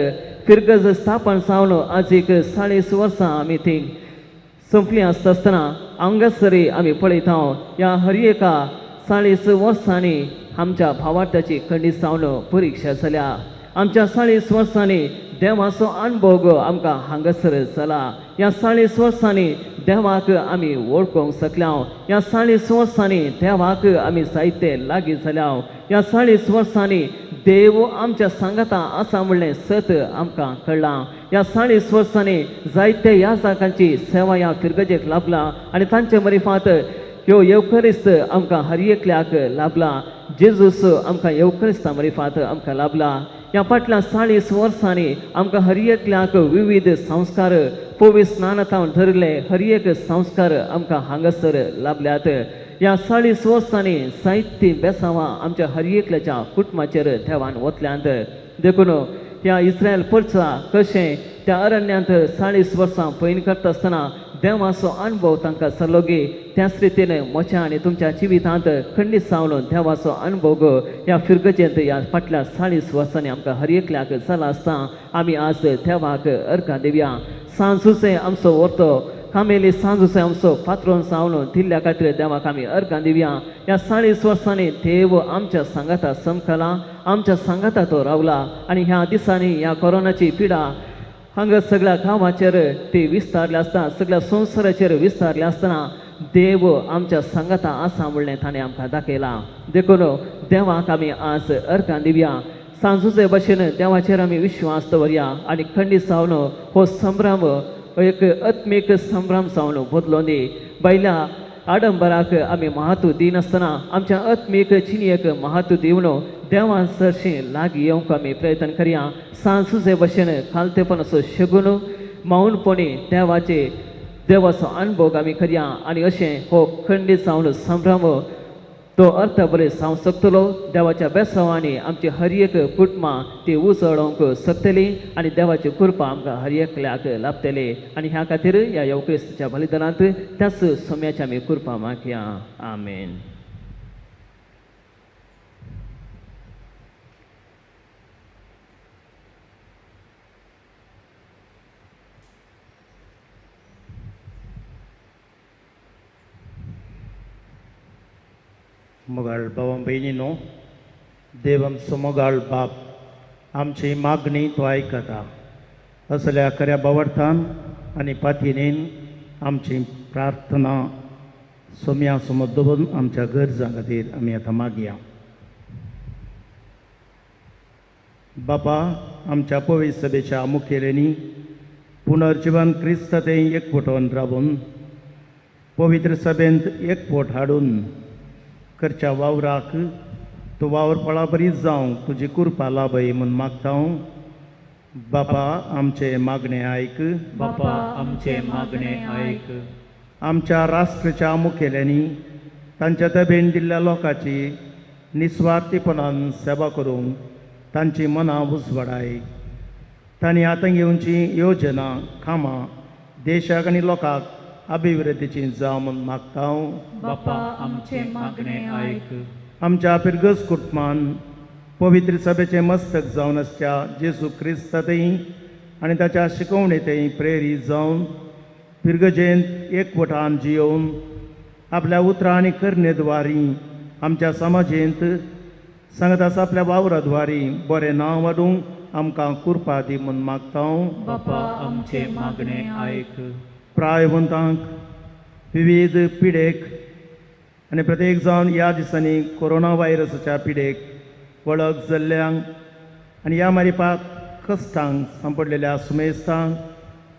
फिरगज स्थापन जावन आज एक 40 वर्सां आमी थंय संपली आसतना हांगासरी आमी पळयता ह्या हर एका 40 वर्सांनी आमच्या भावार्थाची खंडीत जावन परिक्षा जाल्या आमच्या 40 वर्सांनी देवाचो अनुभव आमकां हांगासर जाला ह्या 40 वर्सांनी देवाक आमी वळखूंक शकल्या ह्या 40 वर्सांनी देवाक आमी जायते लागीं जाल्या ह्या 40 वर्सांनी देव आमच्या सांगाता आसा म्हणलें सत आमकां कळ्ळां ह्या 40 वर्सांनी जायते ह्या जागांची सेवा ह्या फिरगजेक लाभला आनी तांचे मरिफात ह्यो येवकरिस्त आमकां हर एकल्याक लाभला जेजूस आमकां येवकरिस्ता मरिफात आमकां लाभला ह्या फाटल्या 40 वर्सांनी आमकां हर एकल्याक विविध संस्कार पवित्र स्नानांत धरले हर एक संस्कार आमकां हांगासर लाभल्यात ह्या 40 वर्सांनी जायतीं बेसांवां आमच्या हर एकल्याच्या कुटुंबाचेर देवान वतल्यांत देखून ह्या इस्रायल परसा कशें त्या अरण्यांत 40 वर्सां पयन करता आसतना देवाचो अनुभव तांकां जालो गी त्याच रितीन म्हज्या आनी तुमच्या जिवितांत खंडीत जावन देवाचो अनुभव ह्या फिरगजेंत ह्या फाटल्या 40 वर्सांनी आमकां हर एकल्याक जाला आसता आमी आज देवाक अर्घां दिवया सांजुसे आमचो व्हरतो कामेली सांजुसे आमचो पात्रोन जावन दिल्ल्या खातीर देवाक आमी अर्घां दिवया ह्या 40 वर्सांनी देव आमच्या सांगाता समखला आमच्या सांगाता तो रावला आनी ह्या दिसांनी ह्या कोरोनाची पिडा हांगा सगळ्या गांवाचेर ती विस्तारली आसता सगळ्या संवसाराचेर विस्तारली आसतना देव आमच्या सांगाता आसा म्हणलें ताणें आमकां दाखयलां देखून देवाक आमी आज अर्घां दिवया सांजुचे भशेन देवाचेर आमी विश्वास दवरया आनी खंडीत जावन हो संभ्रम एक आत्मीक संभ्रम जावन बदलोवन दी बैल्या आडंबराक आमी महत्व दिनासतना आमच्या आत्मीक चिनयेक महत्व दिवन देवा सरशी लागीं येवंक आमी प्रयत्न करया सांजुचे भशेन खालतेपणाचो शगून मौनपणी देवाचो अनुभव आमी करया आनी अशें हो खंडीत जावन संभ्रम तो अर्थ बरें जावंक शकतलो देवाच्या बेसांवांनी आमची हर एक कुटुंबां ती उजळोवंक शकतली आनी देवाची कृपा आमकां हर एकल्याक लाभतली आनी ह्या खातीर ह्या येवक्रिस्ताच्या बलिदानांत त्याच सोम्याची आमी कृपा मागया आमेन मोगाळ भावां भयणीनो देव आमचो मोगाळ बाप आमची मागणी तो आयकता असल्या खऱ्या भावार्थान आनी पातीनेन आमची प्रार्थना सोम्या समोर दवरून आमच्या गरजां खातीर आमी आतां मागया बापा आमच्या पवित्र सभेच्या मुखेल्यांनी पुनर्जीवन क्रिस्ततें एकवटून राबून पवित्र सभेंत एकवट हाडून करच्या वावराक तो वावर फळा बरी जावं तुजी कृपा लाभय म्हूण मागता हांव. बापा आमचे मागणे आयक. बापा आमचे मागणे ऐक. आमच्या राष्ट्राच्या मुखेल्यांनी तांच्या तबेन दिल्ल्या लोकांची निस्वार्थीपणान सेवा करूंक तांची मनां उजवाडाय. तांणी आतां घेवची योजना कामां देशाक आनी लोकांक अभिवृद्धीची जावं म्हूण मागता हांव. बापा आमचे मागणे ऐक. आमच्या पिरगस कुटुंबान पवित्र सभेचे मस्तक जावन आसच्या जेजू क्रिस्तातय आनी ताच्या शिकवणेतय प्रेरीत जावन पिरगजेंत एकवटान जियोवन आपल्या उतरां आनी करण्याद्वारी आमच्या समाजेंत सांगतास आपल्या वावराद्वारी बरें नांव वाडूंक आमकां कृपा दी म्हूण मागता हांव. बापा आमचे मागणे ऐक. प्रायवंतांक विविध पिडेक आनी प्रत्येक जावन ह्या दिसांनी कोरोना व्हायरसाच्या पिडेक वळख जाल्ल्यांक आनी ह्या मारिपाक कश्टांक सांपडलेल्या सुमेस्तांक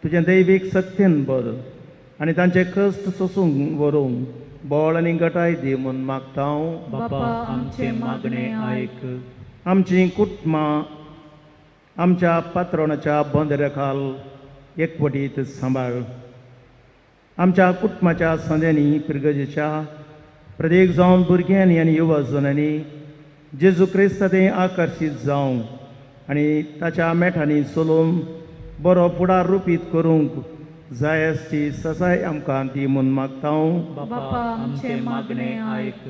तुजें दैवीक सत्यन बर आनी तांचे कश्ट सोसूंक व्हरूंक बळ आनी गटाय दी म्हूण मागता हांव. बापा आमचे मागणे ऐक. आमचीं कुटुंबां आमच्या पात्रोणाच्या बंदराखाल एकवटीत सांबाळ. आमच्या कुटुंबाच्या संद्यांनी पिरगजेच्या प्रत्येक जावन भुरग्यांनी आनी युवा जनांनी जेजू क्रिस्तातें आकर्शीत जावं आनी ताच्या मेठांनी चलोवन बरो फुडार रुपीत करूंक जाय आसची ससाय आमकां दी म्हूण मागता हांव. बापा आमचे मागणे ऐक.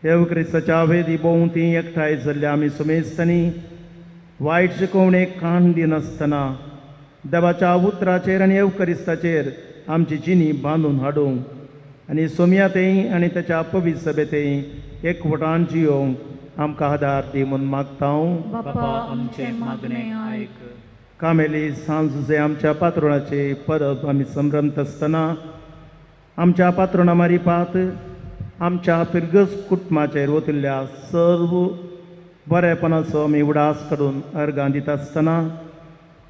देव क्रिस्ताच्या वेदी भोंवती एकठांय जाल्ल्या आमी सुमेस्तांनी वायट शिकोवणेक कान दिनासतना देवाच्या उतराचेर आनी येवकरिस्ताचेर आमची जिणी बांदून हाडूंक आनी सोमयातेय आनी ताच्या पवित्र सभेतेय एकवटान जियोवंक आमकां आदार दी म्हूण मागता हांव. बापा आमचे मागणे ऐक. कामेली सांजे आमच्या पात्रोणाचे परब आमी संभ्रमत आसतना आमच्या पात्रोणा मारिपात आमच्या पिरगस कुटुंबाचेर वतिल्ल्या सर्व बरेपणाचो आमी उडास काडून अर्गां दिता आसतना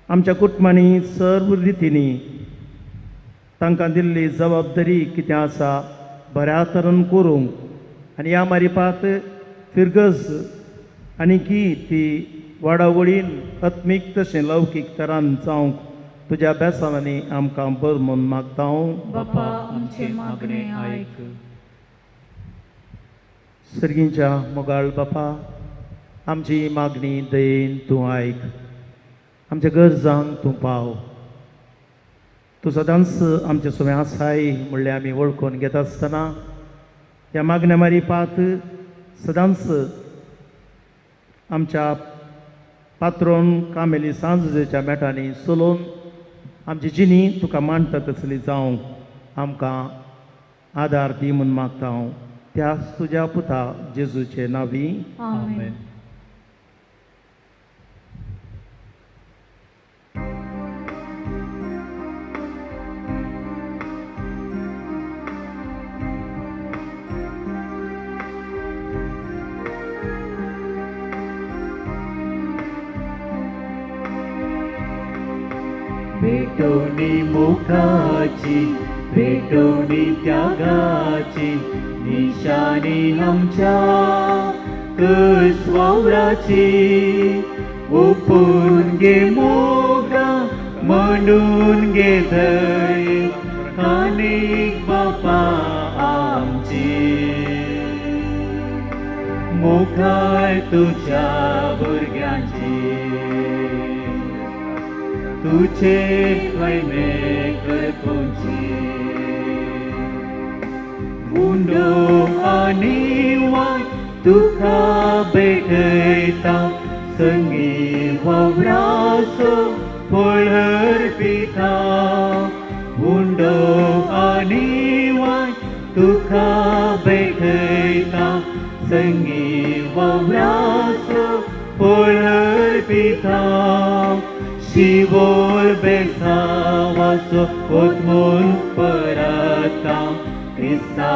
आमच्या कुटुंबांनी सर्व रितींनी तांकां दिल्ली जबाबदारी कितें आसा बऱ्या तरेन करूंक आनी ह्या मारिपात फिरगज आनी की ती वाडावडीन आत्मीक तशें लौकीक तरान जावंक तुज्या बेसांनी आमकां बर म्हूण मागता हांव. बापा आमचे मागणे ऐक. सर्गींच्या मोगाळ बापा आमची मागणी दयेन तूं आयक. आमच्या गरजांक तूं पाव. तूं सदांच आमचे सुवें आसाय म्हणलें आमी वळखून घेता आसतना ह्या मागण्या मारिपाक सदांच आमच्या पात्रोन कामेली सांजेच्या मेटांनी चलोवन आमची जिणी तुका मांडटा तसली जावंक आमकां आदार दी म्हूण मागता हांव. त्याच तुज्या पुता जेजूचे नांवी. आमेन. भेटोनी मुखाची भेटोनी त्यागाची निशाणी आमच्या वावराची ओपून घे मोगा म्हणून घे धय कानीक बापा आमची मोगाय तुझ्या भुरग्यांची तुझे खैमे करपोची मुंडो आनी वाय तुका भेटयता संगी वावराचो फळर पिता मुंडो आनी वाय तुका भेटयता संगी वावराचो फळर पिता शिवोर बेसावाचो ओतमून परता क्रिस्ता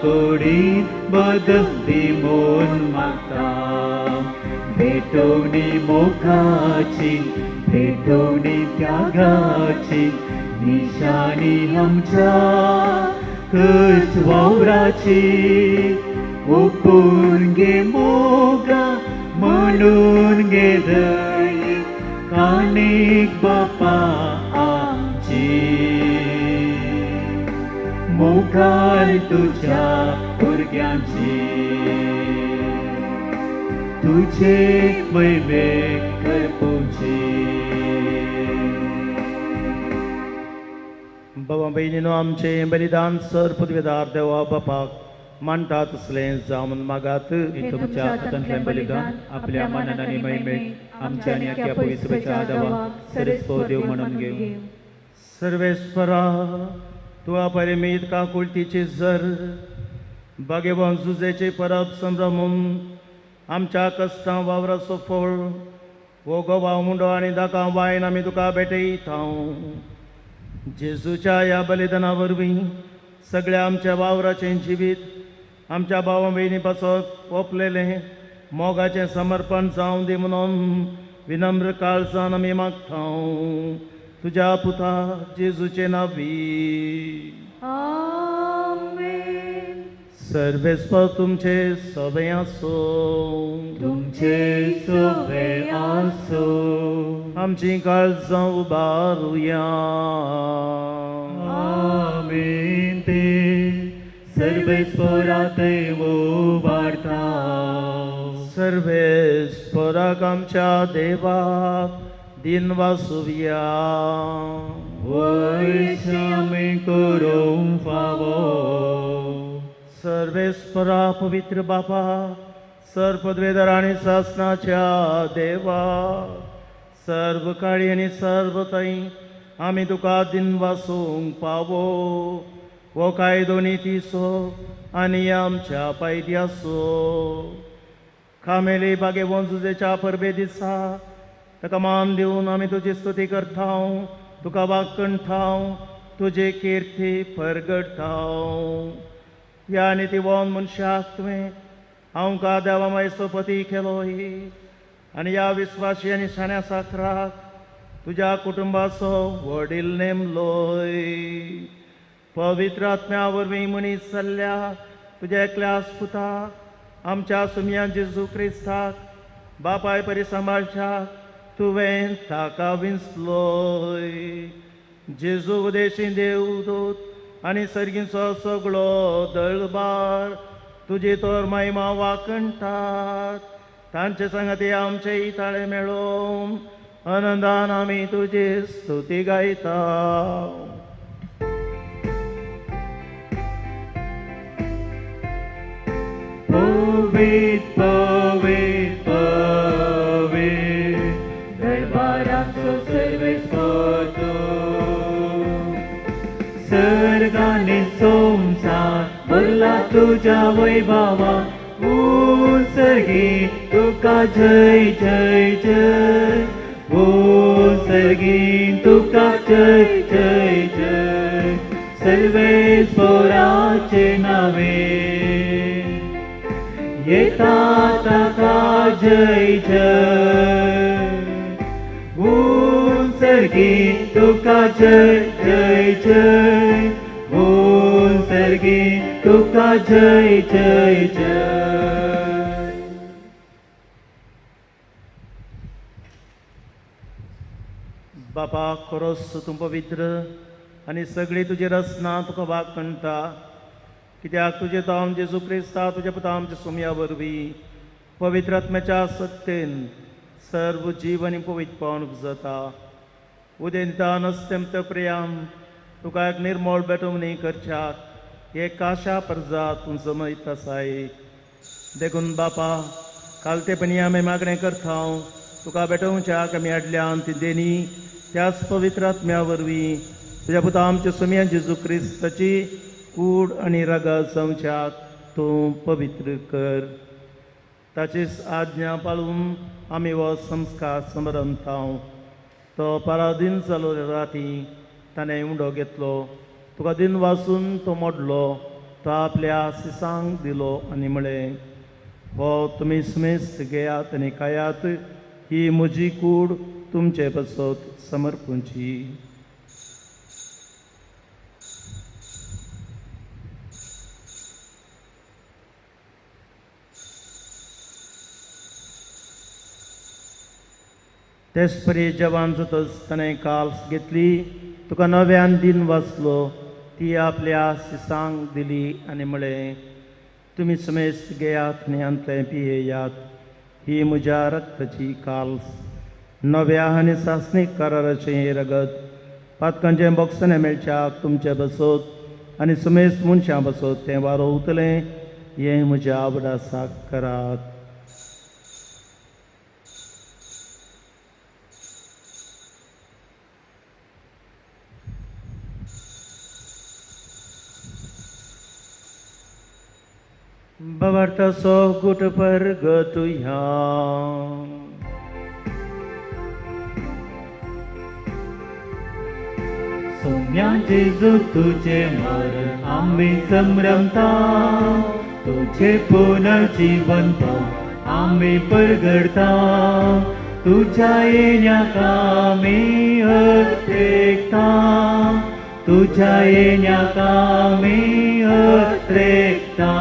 कोडी बदल दिमून मागता भेटवणी मोगाची भेटवणी त्यागाची निशाणी आमच्या कच वावराची ओपून घे मोगा म्हणून घे दय कानिक बापा आमची मोगाल तुझ्या भुरग्यांची तुझे वैवे करपोची बाबा बहिणीनो आमचे बलिदान सर पदवीदार देवा बापाक मानतात असलें जावन मागात हे तुमच्या हातांतलें बलिदान आपल्या मनान आनी महिमेत आमच्या आनी आख्या पवित्रच्या आदावाक सरस्व देव म्हणून घेव सर्वेश्वरा तुआ परिमित काकुळतीचे जर बागेवान झुजेचे परब संभ्रमून आमच्या कष्टां वावराचो फळ वो गोवा मुंडो आनी दाका वायन आमी तुका भेटयता जेजूच्या ह्या बलिदाना वरवीं सगळ्या आमच्या वावराचें जिवीत आमच्या भावा बहिणी पासत ओपलेलें मोगाचें समर्पण जावं दी म्हणून विनम्र काळजान आमी मागता तुझ्या पुता जेजूचे नावी आमेन. सर्वेस्वर तुमचे सवय असो तुमचे सोवे आसो आमची काळजां उबारुया आमीन ते सर्वेस्वरातय वार्ता सर्वेस्वराक आमच्या देवाक दिन वासुया वैश्यामी करूं फावो सर्वेस्वरा पवित्र बापा सर पदवेदार आणि शासनाच्या देवा सर्व काळी आणि सर्व ताई आम्ही तुका दिन वासूंक पावो वो कायदो नितीसो आनी आमच्या पायद्यासो खामेली बागे वंजुजेच्या परबे दिसा ताका मान दिवन आमी तुजी स्तुती करता तुका वाकणटा तुजे किर्ती परगडटा ह्या नितीवोन मनशाक तुवें हांव का देवा मायचो पती केलोय आनी ह्या विस्वासी आनी शाण्या साकराक तुज्या कुटुंबाचो वडील नेमलोय पवित्र आत्म्या वरवीं मनीस जाल्ल्या तुज्या एकल्याच पुताक आमच्या सुमया जेजू क्रिस्ताक बापाय परी सांबाळच्याक तुवें ताका विंचलोय जेजू उदेशी देवदूत आनी सर्गीचो सगळो दळबार तुजी तोर महिमा वाकणटात तांचे संगती आमचे इताळे मेळोवन आनंदान आमी तुजी स्तुती गायता पवित पवित पवित दरबाराचो सर्वेस्वर सर्गाने सोमसार भरला तुझ्या वैभवा सर्गी तुका जय जय जय सर्गी तुका जय जय जय सर्वेस्वराचे नावे येता ताका जय जय सर्गी तुका जय जय जय सर्गी तुका जय जय जय बापा खरोच तूं पवित्र आनी सगळी तुजी रचना तुका वाकणटा कित्याक तुजे ताम जेजू क्रिस्ता तुज्या पुता आमच्या सुमया वरवीं पवित्र आत्म्याच्या सत्तेन सर्व जीव आनी पवित्रपण उपजता उदेंता नस्तेमत प्रियाम तुका एक निर्मळ बेटवणी करच्याक हे काशा परजा तूं जमयत आसाय देखून बापा कालतेपणी आमी मागणें करता तुका बेटवच्याक आमी आडल्यान ती देणी त्याच पवित्र आत्म्या वरवीं तुज्या पुता आमच्या सुमया जेजू क्रिस्ताची कूड आनी रगत जावच्याक तूं पवित्र कर ताचीच आज्ञा पाळून आमी हो संस्कार समरंता तो पराधीन जालो राती ताणें उंडो घेतलो तुका दिन वाचून तो मोडलो तो आपल्या सिसांक दिलो आनी म्हळें हो तुमी स्मेस्त घेयात आनी खायात, ही म्हजी कूड तुमचे बसत समर्पूंची. तेच परी जवान जातच ताणें काल्स घेतली, तुका नव्यान दिन वाचलो, ती आपल्या सिसांक दिली आनी म्हळें, तुमी समेस्त घेयात आनी अंतले पियेयात, ही म्हज्या रक्ताची काल्स, नव्या आनी सासणीक कराराचें रगत. पातकांचें बोगसणें मेळच्याक तुमचे बसत आनी समेस्त मनशां बसत तें वारोवतलें, हें म्हज्या आवडासाक करात. Bavarta so gut pergătu ea. Soumya जेजू तुझे मरण आम्ही संभ्रमता, तुझे पुनर्जीवंत आम्ही परगडता, तुझ्या येण्याक आम्ही अत्रेकता, तुझ्या येण्याक आम्ही अत्रेकता.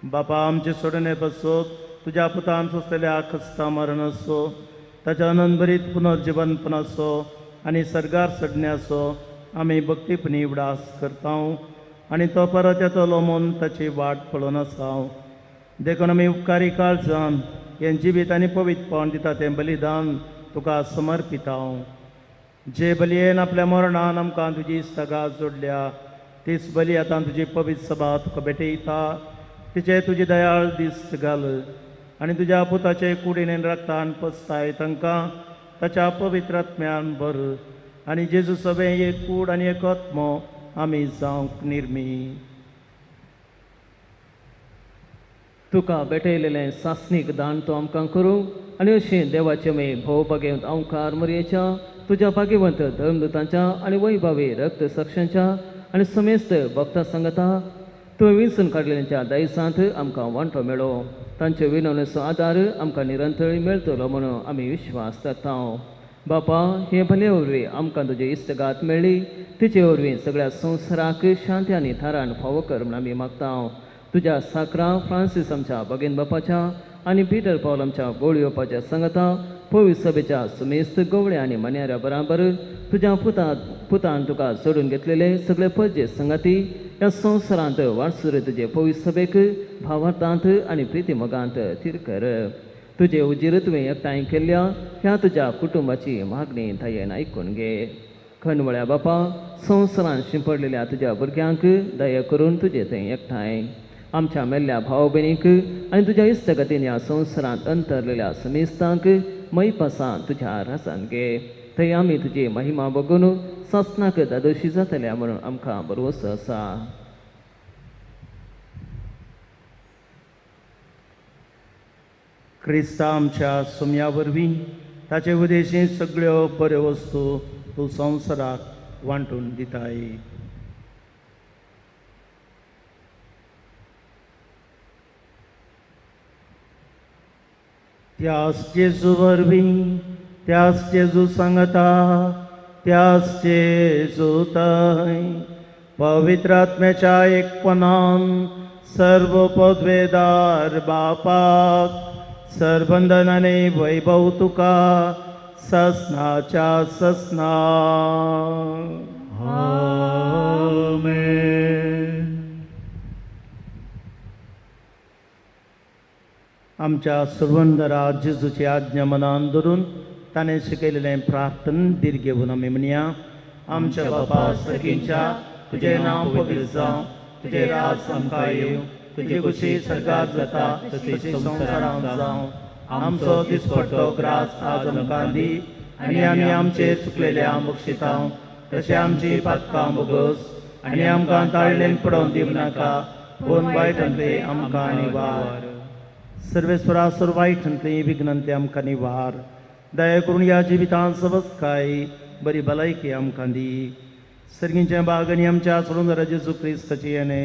बापा आमचे सोडणे बसोत, तुझ्या पुतान सोसलेल्या खस्ता मरण असो, ताच्या आनंदभरीत पुनर्जीवनपण असो आनी सर्गार चडणे असो, आमी भक्तीपणी उडास करता आनी तो परत येतलो म्हूण ताची वाट पळोवन आसा. देखून आमी उपकारी काळजान हें जिवीत आनी पवित्रपण दिता तें बलिदान तुका समर्पिता. जे बलयेन आपल्या मरणान आमकां तुजी सगाळ जोडल्या, तीच बली आतां तुजी पवित्र सभा तुका भेटयता. तिचे तुजी दयाळ दिश्ट घाल आनी तुज्या पुताचे कुडीन रक्तान पसताय तांकां ताच्या पवित्र आत्म्यान भर, आनी जेजू सभे एक कूड आनी एक आत्मो आमी जावंक निर्मी. तुका भेटयलेलें सासणीक दान तूं आमकां करूं आनी अशें देवाचे मे भोव बागेंत अवकार मरयेच्या, तुज्या भाग्यवंत धर्मदुतांच्या आनी वैभवी रक्त साक्षांच्या आनी समेस्त भक्तां सांगता तुवें विंचून काडलेल्यांच्या दायसांत आमकां वांटो मेळो. तांचे विनवणेचो आदार आमकां निरंतरी मेळटलो म्हणून आमी विश्वास दवरता. बापा हे भले वरवीं आमकां तुजी इश्टगात मेळ्ळी, तिचे वरवीं सगळ्या संवसाराक शांती आनी थारान फावो कर म्हूण आमी मागता. तुज्या साकरा फ्रांसीस आमच्या भगिन बापाच्या आनी पिटर पॉल आमच्या गोळ येवपाच्या सांगता, पवित्र सभेच्या सुमेस्त गवळे आनी मन्याऱ्या बराबर तुज्या पुतान तुका सोडून घेतलेले सगळे पद्ये संगाती ह्या संवसारांत वारसूर तुजे पवित्र सभेक भावार्थांत आनी प्रिती मोगांत थीर कर. तुजे उजीर तुवें एकठांय केल्ल्या ह्या तुज्या कुटुंबाची मागणी थायेन आयकून घे. खणवळ्या बापा संवसारांत शिंपडलेल्या तुज्या भुरग्यांक दया करून तुजे थंय एकठांय. आमच्या मेल्ल्या भाव भयणीक आनी तुज्या इश्टगतीन ह्या संवसारांत अंतरलेल्या समेस्तांक मै पासां तुज्या रासान घे. थंय आमी तुजी महिमा बघून सासणाक दादोशी जातल्या म्हणून आमकां भरवोसो आसा. क्रिस्ता आमच्या सुम्या वरवीं ताचे उदेशी सगळ्यो बऱ्यो वस्तू तूं संवसाराक वांटून दिताय. त्याच जेजू वरवीं, त्याच जेजू सांगता, त्याच जेजू थंय पवित्र आत्म्याच्या एकपणान सर्व पदवेदार बापाक सरबंधन आनी वैभव तुका ससनाच्या ससना. आमेन. आमच्या सुरवंदरा जेजूची आज्ञा मनान धरून ताणें शिकयलेलें प्रार्थन दीर घेवन आमी म्हणया. आमच्या बापा सर्गींच्या, तुजें नांव पवित्र जावं, तुजें राज आमकां येवं, तुजी कुशी सर्गार जाता तशी संवसारांत जावं. आमचो दिसपट्टो ग्रास आज आमकां दी आनी आमी आमचे चुकलेल्या बक्षिता तशें आमची पातकां बोगस आनी आमकां ताळ्ळेन पडोवन दिवं नाका, पूण वायटांतले आमकां निवार. सर्वेस्वरा सर्वायठांतली विघ्नंती आमकां निवार. दया करून ह्या जिवितांत सबसकाय बरी भलायकी आमकां दी. सर्गींचे बाग आनी आमच्या सोडून जेजू क्रिस्ताची येणे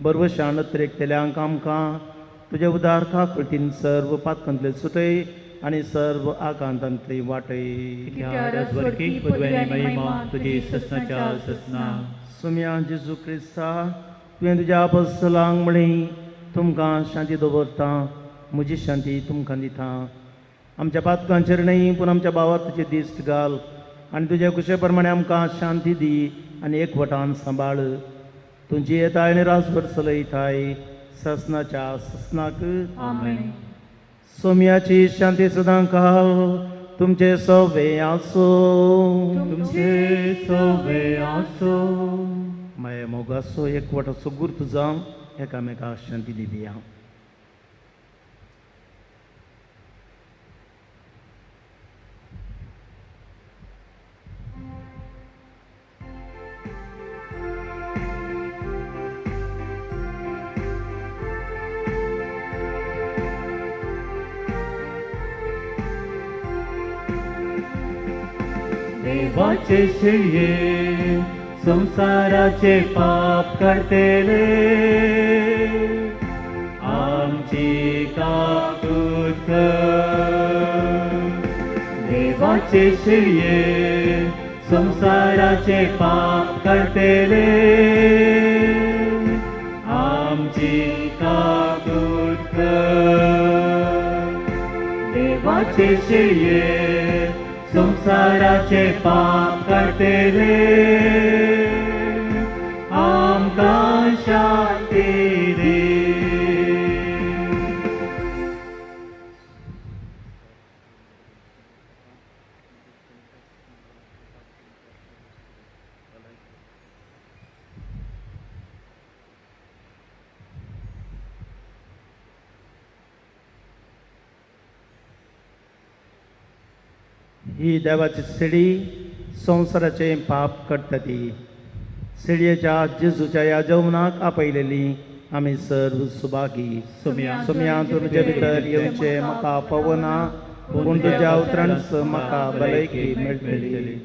बरवशान तरेकतेल्यांक आमकां तुज्या उदार काकुळतीन सर्व पातकांतले सुटय आनी सर्व आकांतांतली वाटय. कित्याक राजवडकी पदवी आनी महिमा तुजी ससनाच्या ससना. सुम्या जेजू क्रिस्ता तुवें तुज्या अपॉस्टलांक म्हळें तुमकां शांती दवरता, म्हजी शांती तुमकां दिता. आमच्या पातकांचेर न्हय पूण आमच्या भावाचेर दिश्ट घाल आनी तुज्या कुशे प्रमाणे आमकां शांती दी आनी एकवटान सांबाळ. तुजी येताय आनी रासभर चलयताय ससनाच्या ससनाक. आमेन. सोम्याची शांती सदां घाल तुमचे सवे आसो. तुमचे सवे आसो. माया मोगासो एकवटाचो गुर्त जावन एकामेकाक शांती दिवया. देवाचे शिळये संसाराचे पाप करतेले आमची काकूत कर. देवाचे शिळये संसाराचे पाप करतेले आमची काकूत कर. देवाचे शिळये संसाराचे पाप करतेले आमकां शांती दे. ही देवाची सिडी संवसाराचे पाप करता ती. सिडयेच्या जेजूच्या ह्या जेवणाक आपयलेली आमी सर्व सुभागी. सुम्या तुमचे भितर येवचे म्हाका पवना पूण तुज्या उतरांच म्हाका भलायकी मेळटली.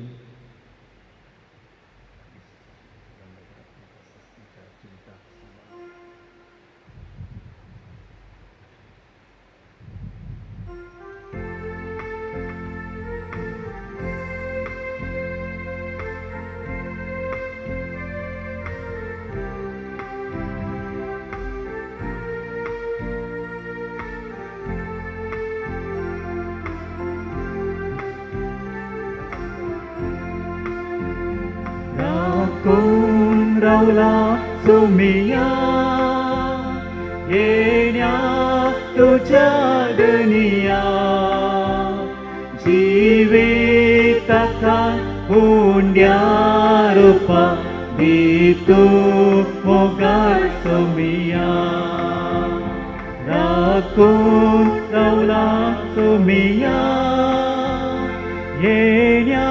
राखून रावला सुमिया येण्या तुझ्या दुनिया. जिविताका हुंड्या रूपा दितू मोगाळ सुमिया. राखून रावला सुमिया येण्या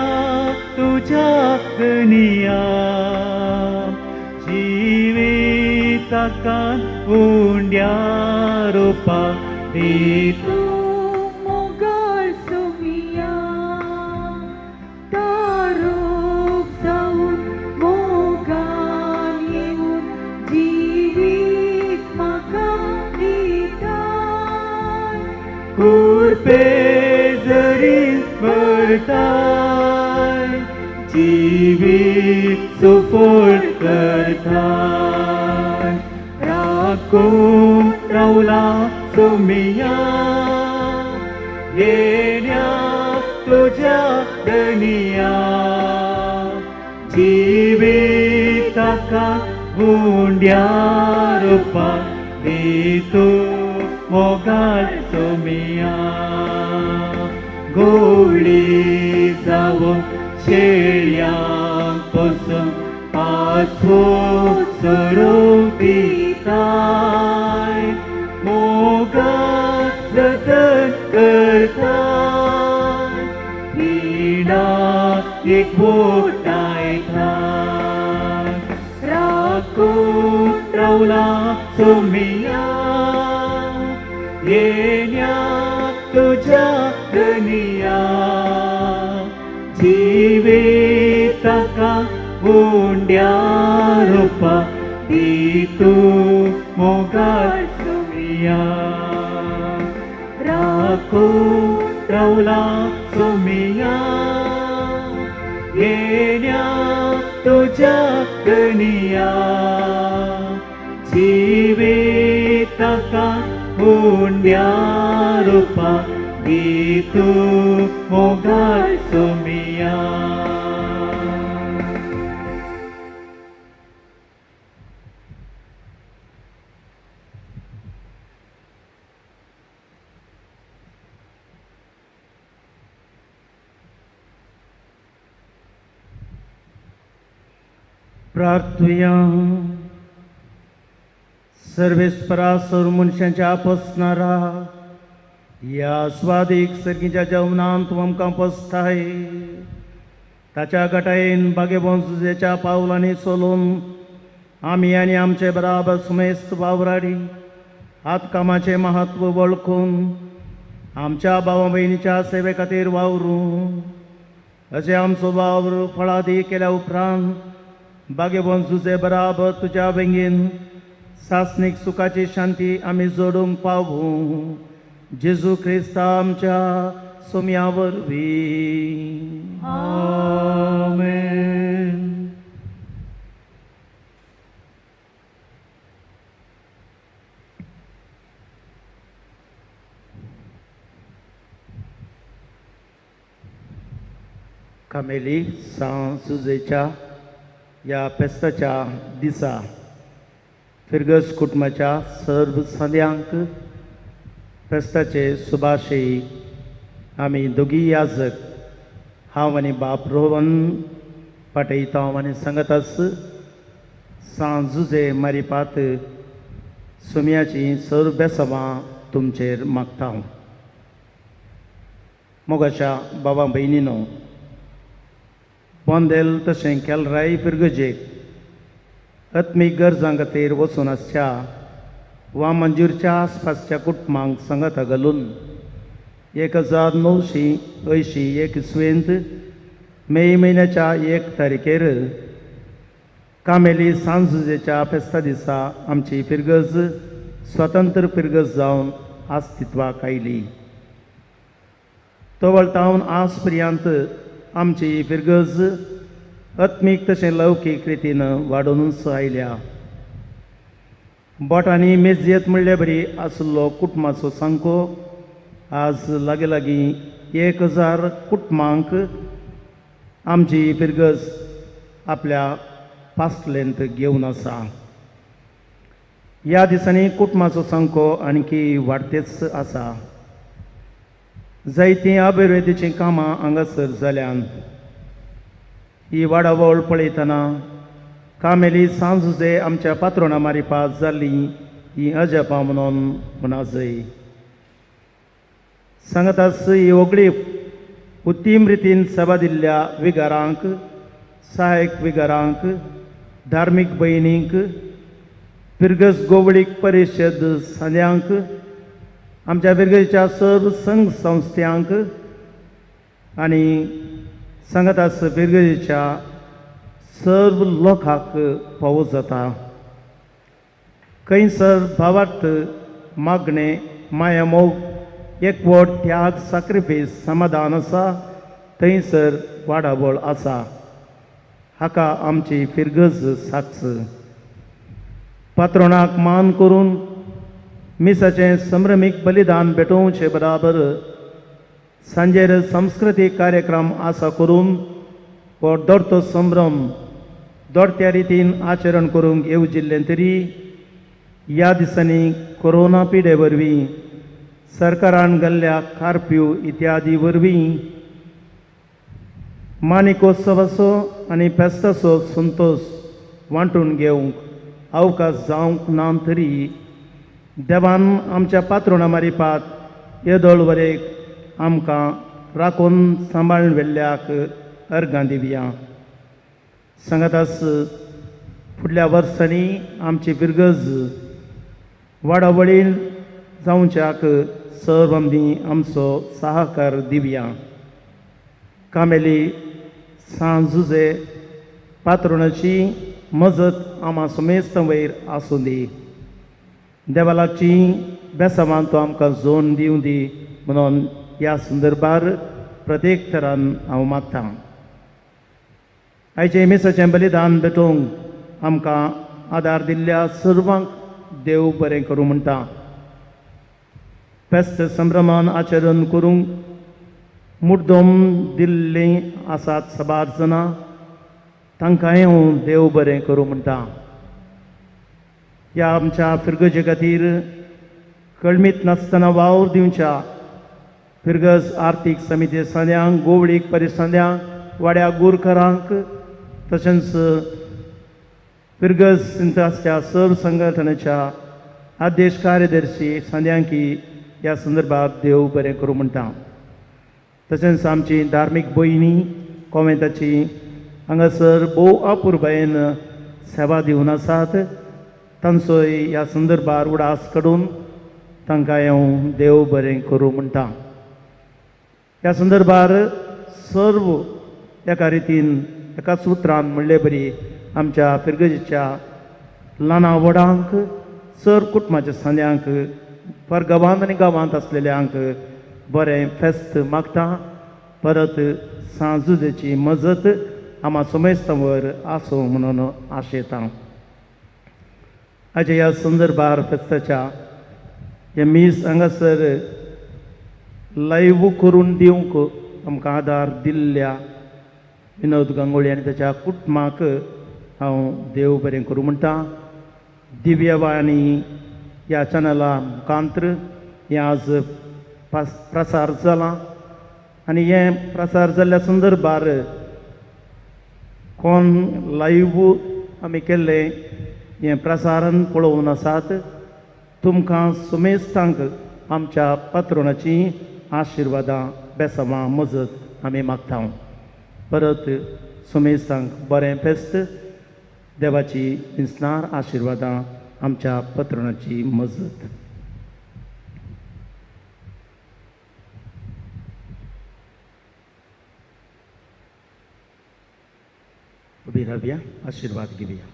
तुझ्या दुनिया. जिविताका हुंड्या रूपा दितू मोगाळ सुमिया. तारूक जाऊन मोगान येऊन जिवीत म्हाका दिताय. कुर्पे जरी भरताय जिवीत सुफोट करताय. राखून रावला सुमिया येण्या तुझ्या दुनिया. जिविताका हुंड्या रूपा दितू मोगाळ सुमिया. गोवळी जावं शेळयांक पसून पासो सरोव दिताय. मोगाळ जतन करताय. पिडा एकवटायताय. राखून रावला सुमिया येण्या तुझ्या दुनिया. जिविताका हुंड्या रूपा दितू मोगाळ सुमिया राखो रवला सुमिया येण्या तुझ्या कनिया जिवितका पुण्या रूपा गीतू मोगाळ सुमिया प्रार्थुया. सर्वेस्परा सर्व मनशांच्या आपोसणारा या स्वादीक सर्गीच्या जेवणान तूं आमकां पोसताय ताच्या गटायेन बागेबोंजुजेच्या पावलांनी चलून आमी आनी आमचे बराबर सुमेस्त वावराडी हातकामाचें महत्व वळखून आमच्या भावा भयणीच्या सेवे खातीर वावरूं अशें आमचो वावर फळादी केल्या उपरांत बागेबोंजुजे बराबर तुज्या वेंगीन सासणीक सुखाची शांती आमी जोडूंक पावूं जेजू क्रिस्ता आमच्या सोम्या वरवीं. आमेन. कामेली सांव सुजेच्या या फेस्ताच्या दिसा फिरगस कुटुंबाच्या सर्व सद्यांक फेस्ताचे शुभाशयी आमी दोगी याजक हांव आनी बाप रोहन पाठयता आनी सांगतास सांजुजे मारिपात सुम्याची सर्व बेसवां तुमचेर मागता. मोगाच्या बाबा भयणीनो पोंदेल तशें केलराय फिरगजेक आत्मीक गरजां खातीर वचून आसच्या वा मंजूरच्या आसपासच्या कुटुंबांक सांगात घालून 1981 मे म्हयन्याच्या 1 तारखेर कामेली सांजुजेच्या फेस्ता दिसा आमची फिरगज स्वतंत्र फिरगज जावन अस्तित्वाक आयली. तो वळटावन आज पर्यंत आमची फिरगज आत्मीक तशें लौकीक रितीन वाडूनच आयल्या. बोटांनी मेजयत म्हणले बरी आसलो कुटुंबाचो सांको आज लागीं 1000 कुटुंबांक आमची फिरगज आपल्या पासलेंत घेवन आसा. ह्या दिसांनी कुटुंबाचो सांको आणखी वाडतेच आसा. जायतीं अभिवृद्धीचीं कामां हांगासर जाल्यांत. ही वाडावळ पळयतना कामेली सांजुजे आमच्या पात्रोणा मारिपात जाल्ली ही अजापां म्हणून म्हणा जाय. सांगतास ही वगळी उत्तीम रितीन सभा दिल्ल्या विगारांक सहायक विगारांक धार्मीक भयणींक फिरगस गोवळीक परिशद सद्यांक आमच्या फिरगेच्या सर्व संघ संस्थ्यांक आनी सांगतास फिरगेच्या सर्व लोकांक फावो जाता. खंयसर भावार्थ मागणें मायामोग एकवट त्याग सॅक्रिफीस समाधान आसा थंयसर वाडावळ आसा. हाका आमची फिरगज साक्ष. पात्रोणाक मान करून मिसाचें संभ्रमीक बलिदान भेटोवचे बराबर सांजेर सांस्कृतीक कार्यक्रम आसा करून हो दौडतो संभ्रम दौडत्या रितीन आचरण करूंक येवजिल्लें तरी ह्या दिसांनी कोरोना पिडे वरवीं सरकारान घाल्ल्या कार्फ्यू इत्यादी वरवीं माणिकोत्सवाचो आनी फेस्ताचो संतोश वांटून घेवंक अवकाश जावंक ना तरी देवान आमच्या पात्रोणा मारिपात येदोळ वरेक आमकां राखून सांबाळून व्हेल्ल्याक अर्गां दिवया. सांगतास फुडल्या वर्सांनी आमची फिरगज वाडावळीन जावच्याक सर्व आमी आमचो सहकार दिवया. कामेली सांजुजे पात्रोणाची मजत आमा समेस्त वयर आसूं दी. देवा लागची बेसांवान तूं आमकां जोन दिवं दी म्हणून ह्या संदर्भार प्रत्येक तरान हांव मागतां. आयचे मिसाचें बलिदान भेटोवंक आमकां आदार दिल्ल्या सर्वांक देव बरें करूं म्हणटा. फेस्त संभ्रमान आचरण करूंक मुद्दम दिल्लीं आसात साबार जाणां तांकांय हांव देव बरें करूं म्हणटा. ह्या आमच्या फिरगजे खातीर कळमीत नासतना वावर दिवच्या फिरगज आर्थीक समिती सांद्यांक गोवळीक परिसंद्यांक वाड्या गुरकरांक तशेंच फिरगज सिंतासच्या सर्व संघटनेच्या अध्यक्ष कार्यदर्शी सांद्यांकी ह्या संदर्भात देव बरें करूं म्हणटा. तशेंच आमची धार्मीक भयणी कॉमेंटाची हांगासर भोव अपुरबायेन सेवा दिवन आसात तांचोय ह्या संदर्भार उडास काडून तांकांय हांव देव बरें करूं म्हणटा. ह्या संदर्भार सर्व एका रितीन एका सुत्रान म्हणले बरी आमच्या फिरगजेच्या ल्हाना व्हडांक चर कुटुंबाच्या सांद्यांक परगांवांत आनी गांवांत आसलेल्यांक बरें फेस्त मागता. परत सांजुजेची मजत आम्हा सोमेस्तांवर आसूं म्हणून आशेतां. हाचे ह्या संदर्भार फेस्ताच्या हे मीस हांगासर लायव्ह करून दिवंक आमकां आदार दिल्ल्या विनोद गांगुळे आनी ताच्या कुटुंबाक हांव देव बरें करूं म्हणटा. दिव्यवाणी ह्या चॅनला मुखांतर हें आज प्रसार जालां आनी हें प्रसार जाल्ल्या संदर्भार कोण लायव्ह आमी केल्लें हें प्रसारण पळोवन आसात तुमकां सुमेस्तांक आमच्या पात्रोणाची आशिर्वादां बेसांवां मजत आमी मागता. परत सुमेस्तांक बरें फेस्त देवाची विस्नार आशिर्वादां आमच्या पात्रोणाची मजत. उबी रावया आशिर्वाद घेवया.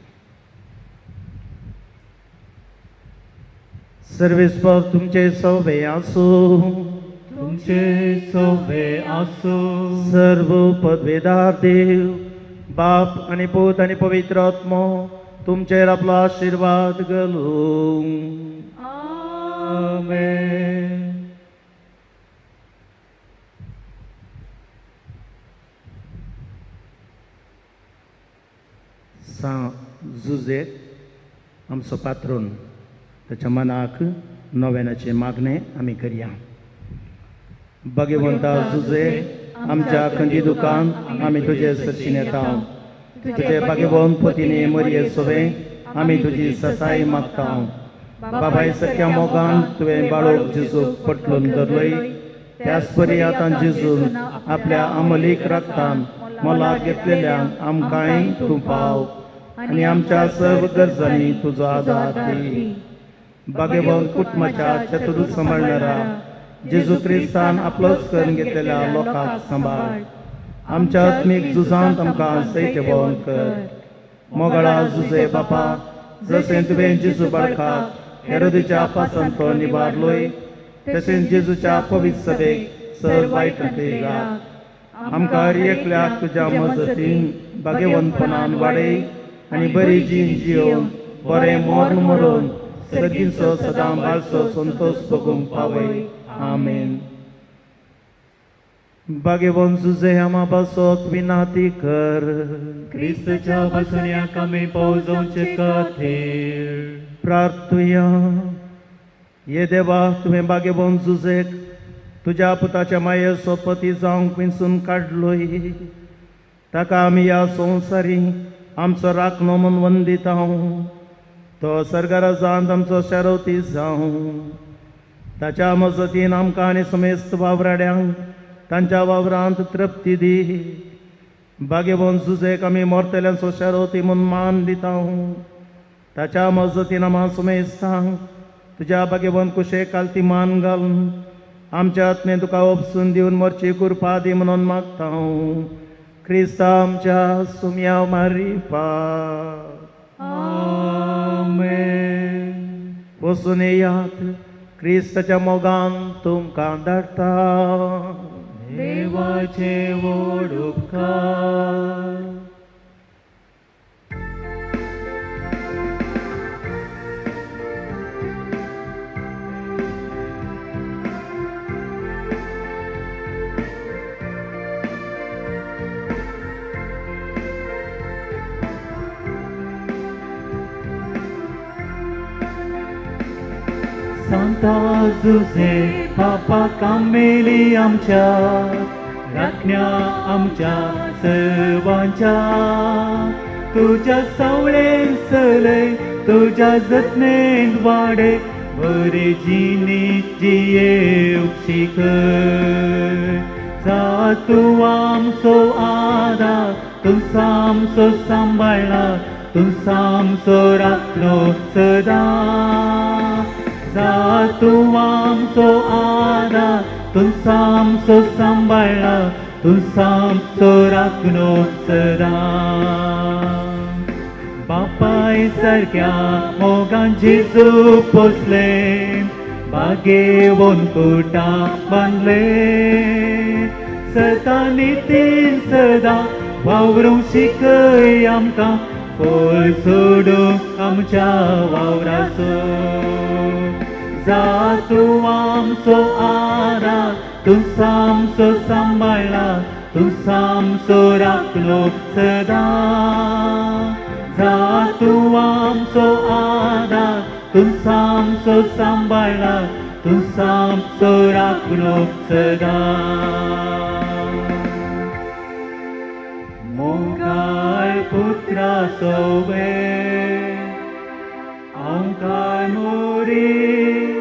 सर्वेस्पर तुमचे सवे आसूं तुमचे सोवे आसो. सर्व पदवेदार देव बाप आनी पूत आनी पवित्र आत्मो तुमचेर आपलो आशिर्वाद घालूं. आमेन. जुजे आमचो पात्रोन ताच्या मनाक नव्यानाचे मागणे आमी करया. भगवंता जुजे आमच्या खंडी दुकान आमी तुजे सरशीन येता. तुजे भगवंत पतीने मरये सोवे आमी तुजी ससाय मागता. बाबाय सख्या मोगान तुवें बाळोक जेजूक पटलून धरलय त्याच परी आतां जेजून आपल्या अमलीक रक्तान मोलाक घेतलेल्यांक आमकांय तूं पाव आनी आमच्या सर्व गरजांनी तुजो आदार दी. भगवंत कुटुंबाच्या चतुर्थ सांबाळणारा जेजू क्रिस्तान आपलोच करून घेतलेल्या लोकांक सांबाळ. आमच्या आत्मीक झुजांत आमकां सैत्यवन कर. मोगळा जुजे बापा जशें तुवें जेजू बाळकाक हेरोदेच्या पासान तो निबारलोय तशेंच जेजूच्या पवित्र सभेक सर वायट घात. आमकां एकल्याक तुज्या मजतीन भगवंतपणान वाडय आनी बरी जीण जियोवन बरें मरण मरून सगळींचो सदां बाळसो संतोष भोगूंक पावय. आमेन. भगवंत जुजे आमा बसोक विनाती कर. क्रिस्तच्या बसण्याक आमी पावजोवचे खातीर प्रार्थुया. ये देवा तुवें भगवंत जुजेक तुज्या पुताच्या मायेचो पती जावंक विंचून काडलोय ताका आमी ह्या संवसारी आमचो राखणो म्हूण वंदिता. तो सर्गराजांत आमचो शारोती जावं. ताच्या मजतीन आमकां आनी समेस्त वावराड्यांक तांच्या वावरांत तृप्ती दी. भगवंत जुजेक आमी मोरतेल्यांचो शारोती म्हूण मान दिता. ताच्या मजतीन आम्हा समेस्तांक तुज्या भगवंत कुशेक कालती मान घालून आमच्या आत्मे तुका उपसून दिवन मोरची कृपा दी म्हणून मागता. क्रिस्ता आमच्या सुम्या मारिफा. आमेन. वचून येयात क्रिस्ताच्या मोगान तुमकां धाडटा. देवाचे व्हड उपकार. Santa Zuze, Papa Cameli आमच्या, राखण्या आमच्या सर्वांच्या, तुझ्या सावळेन सलय, तुझ्या जतनेन वाडे, बरे जिनी जिये कर. जा तू आमचो आदार, तू सामचो सांबाळा, तू सामचो राखलो सदां. जा तू आमचो आदार, तू सामचो सांबाळा, तू सामचो राखलो सदां. बापाय सारक्या मोगान जेजू पोसले, बागेवून कोटा बांदले. सदां नितीन सदां वावरूंक शिकय आमकां, फळ सोडूंक आमच्या वावराचो. जा तू आमचो आदार, तू सामचो सांबाळा, तू सामचो राखलो सदां. जा तू आमचो आदार, तू सामचो सांबाळा, तू सामचो राखलो सदां. मोगाळ पुत्राचो वेळ आमकां मोरी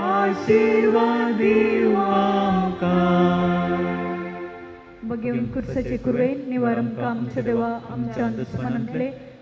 आशीर्वाद दिवं आमकां. बघेवन कुर्साचे कुरवे निवार आमकां आमच्या देवा आमच्या दुस्मनांतले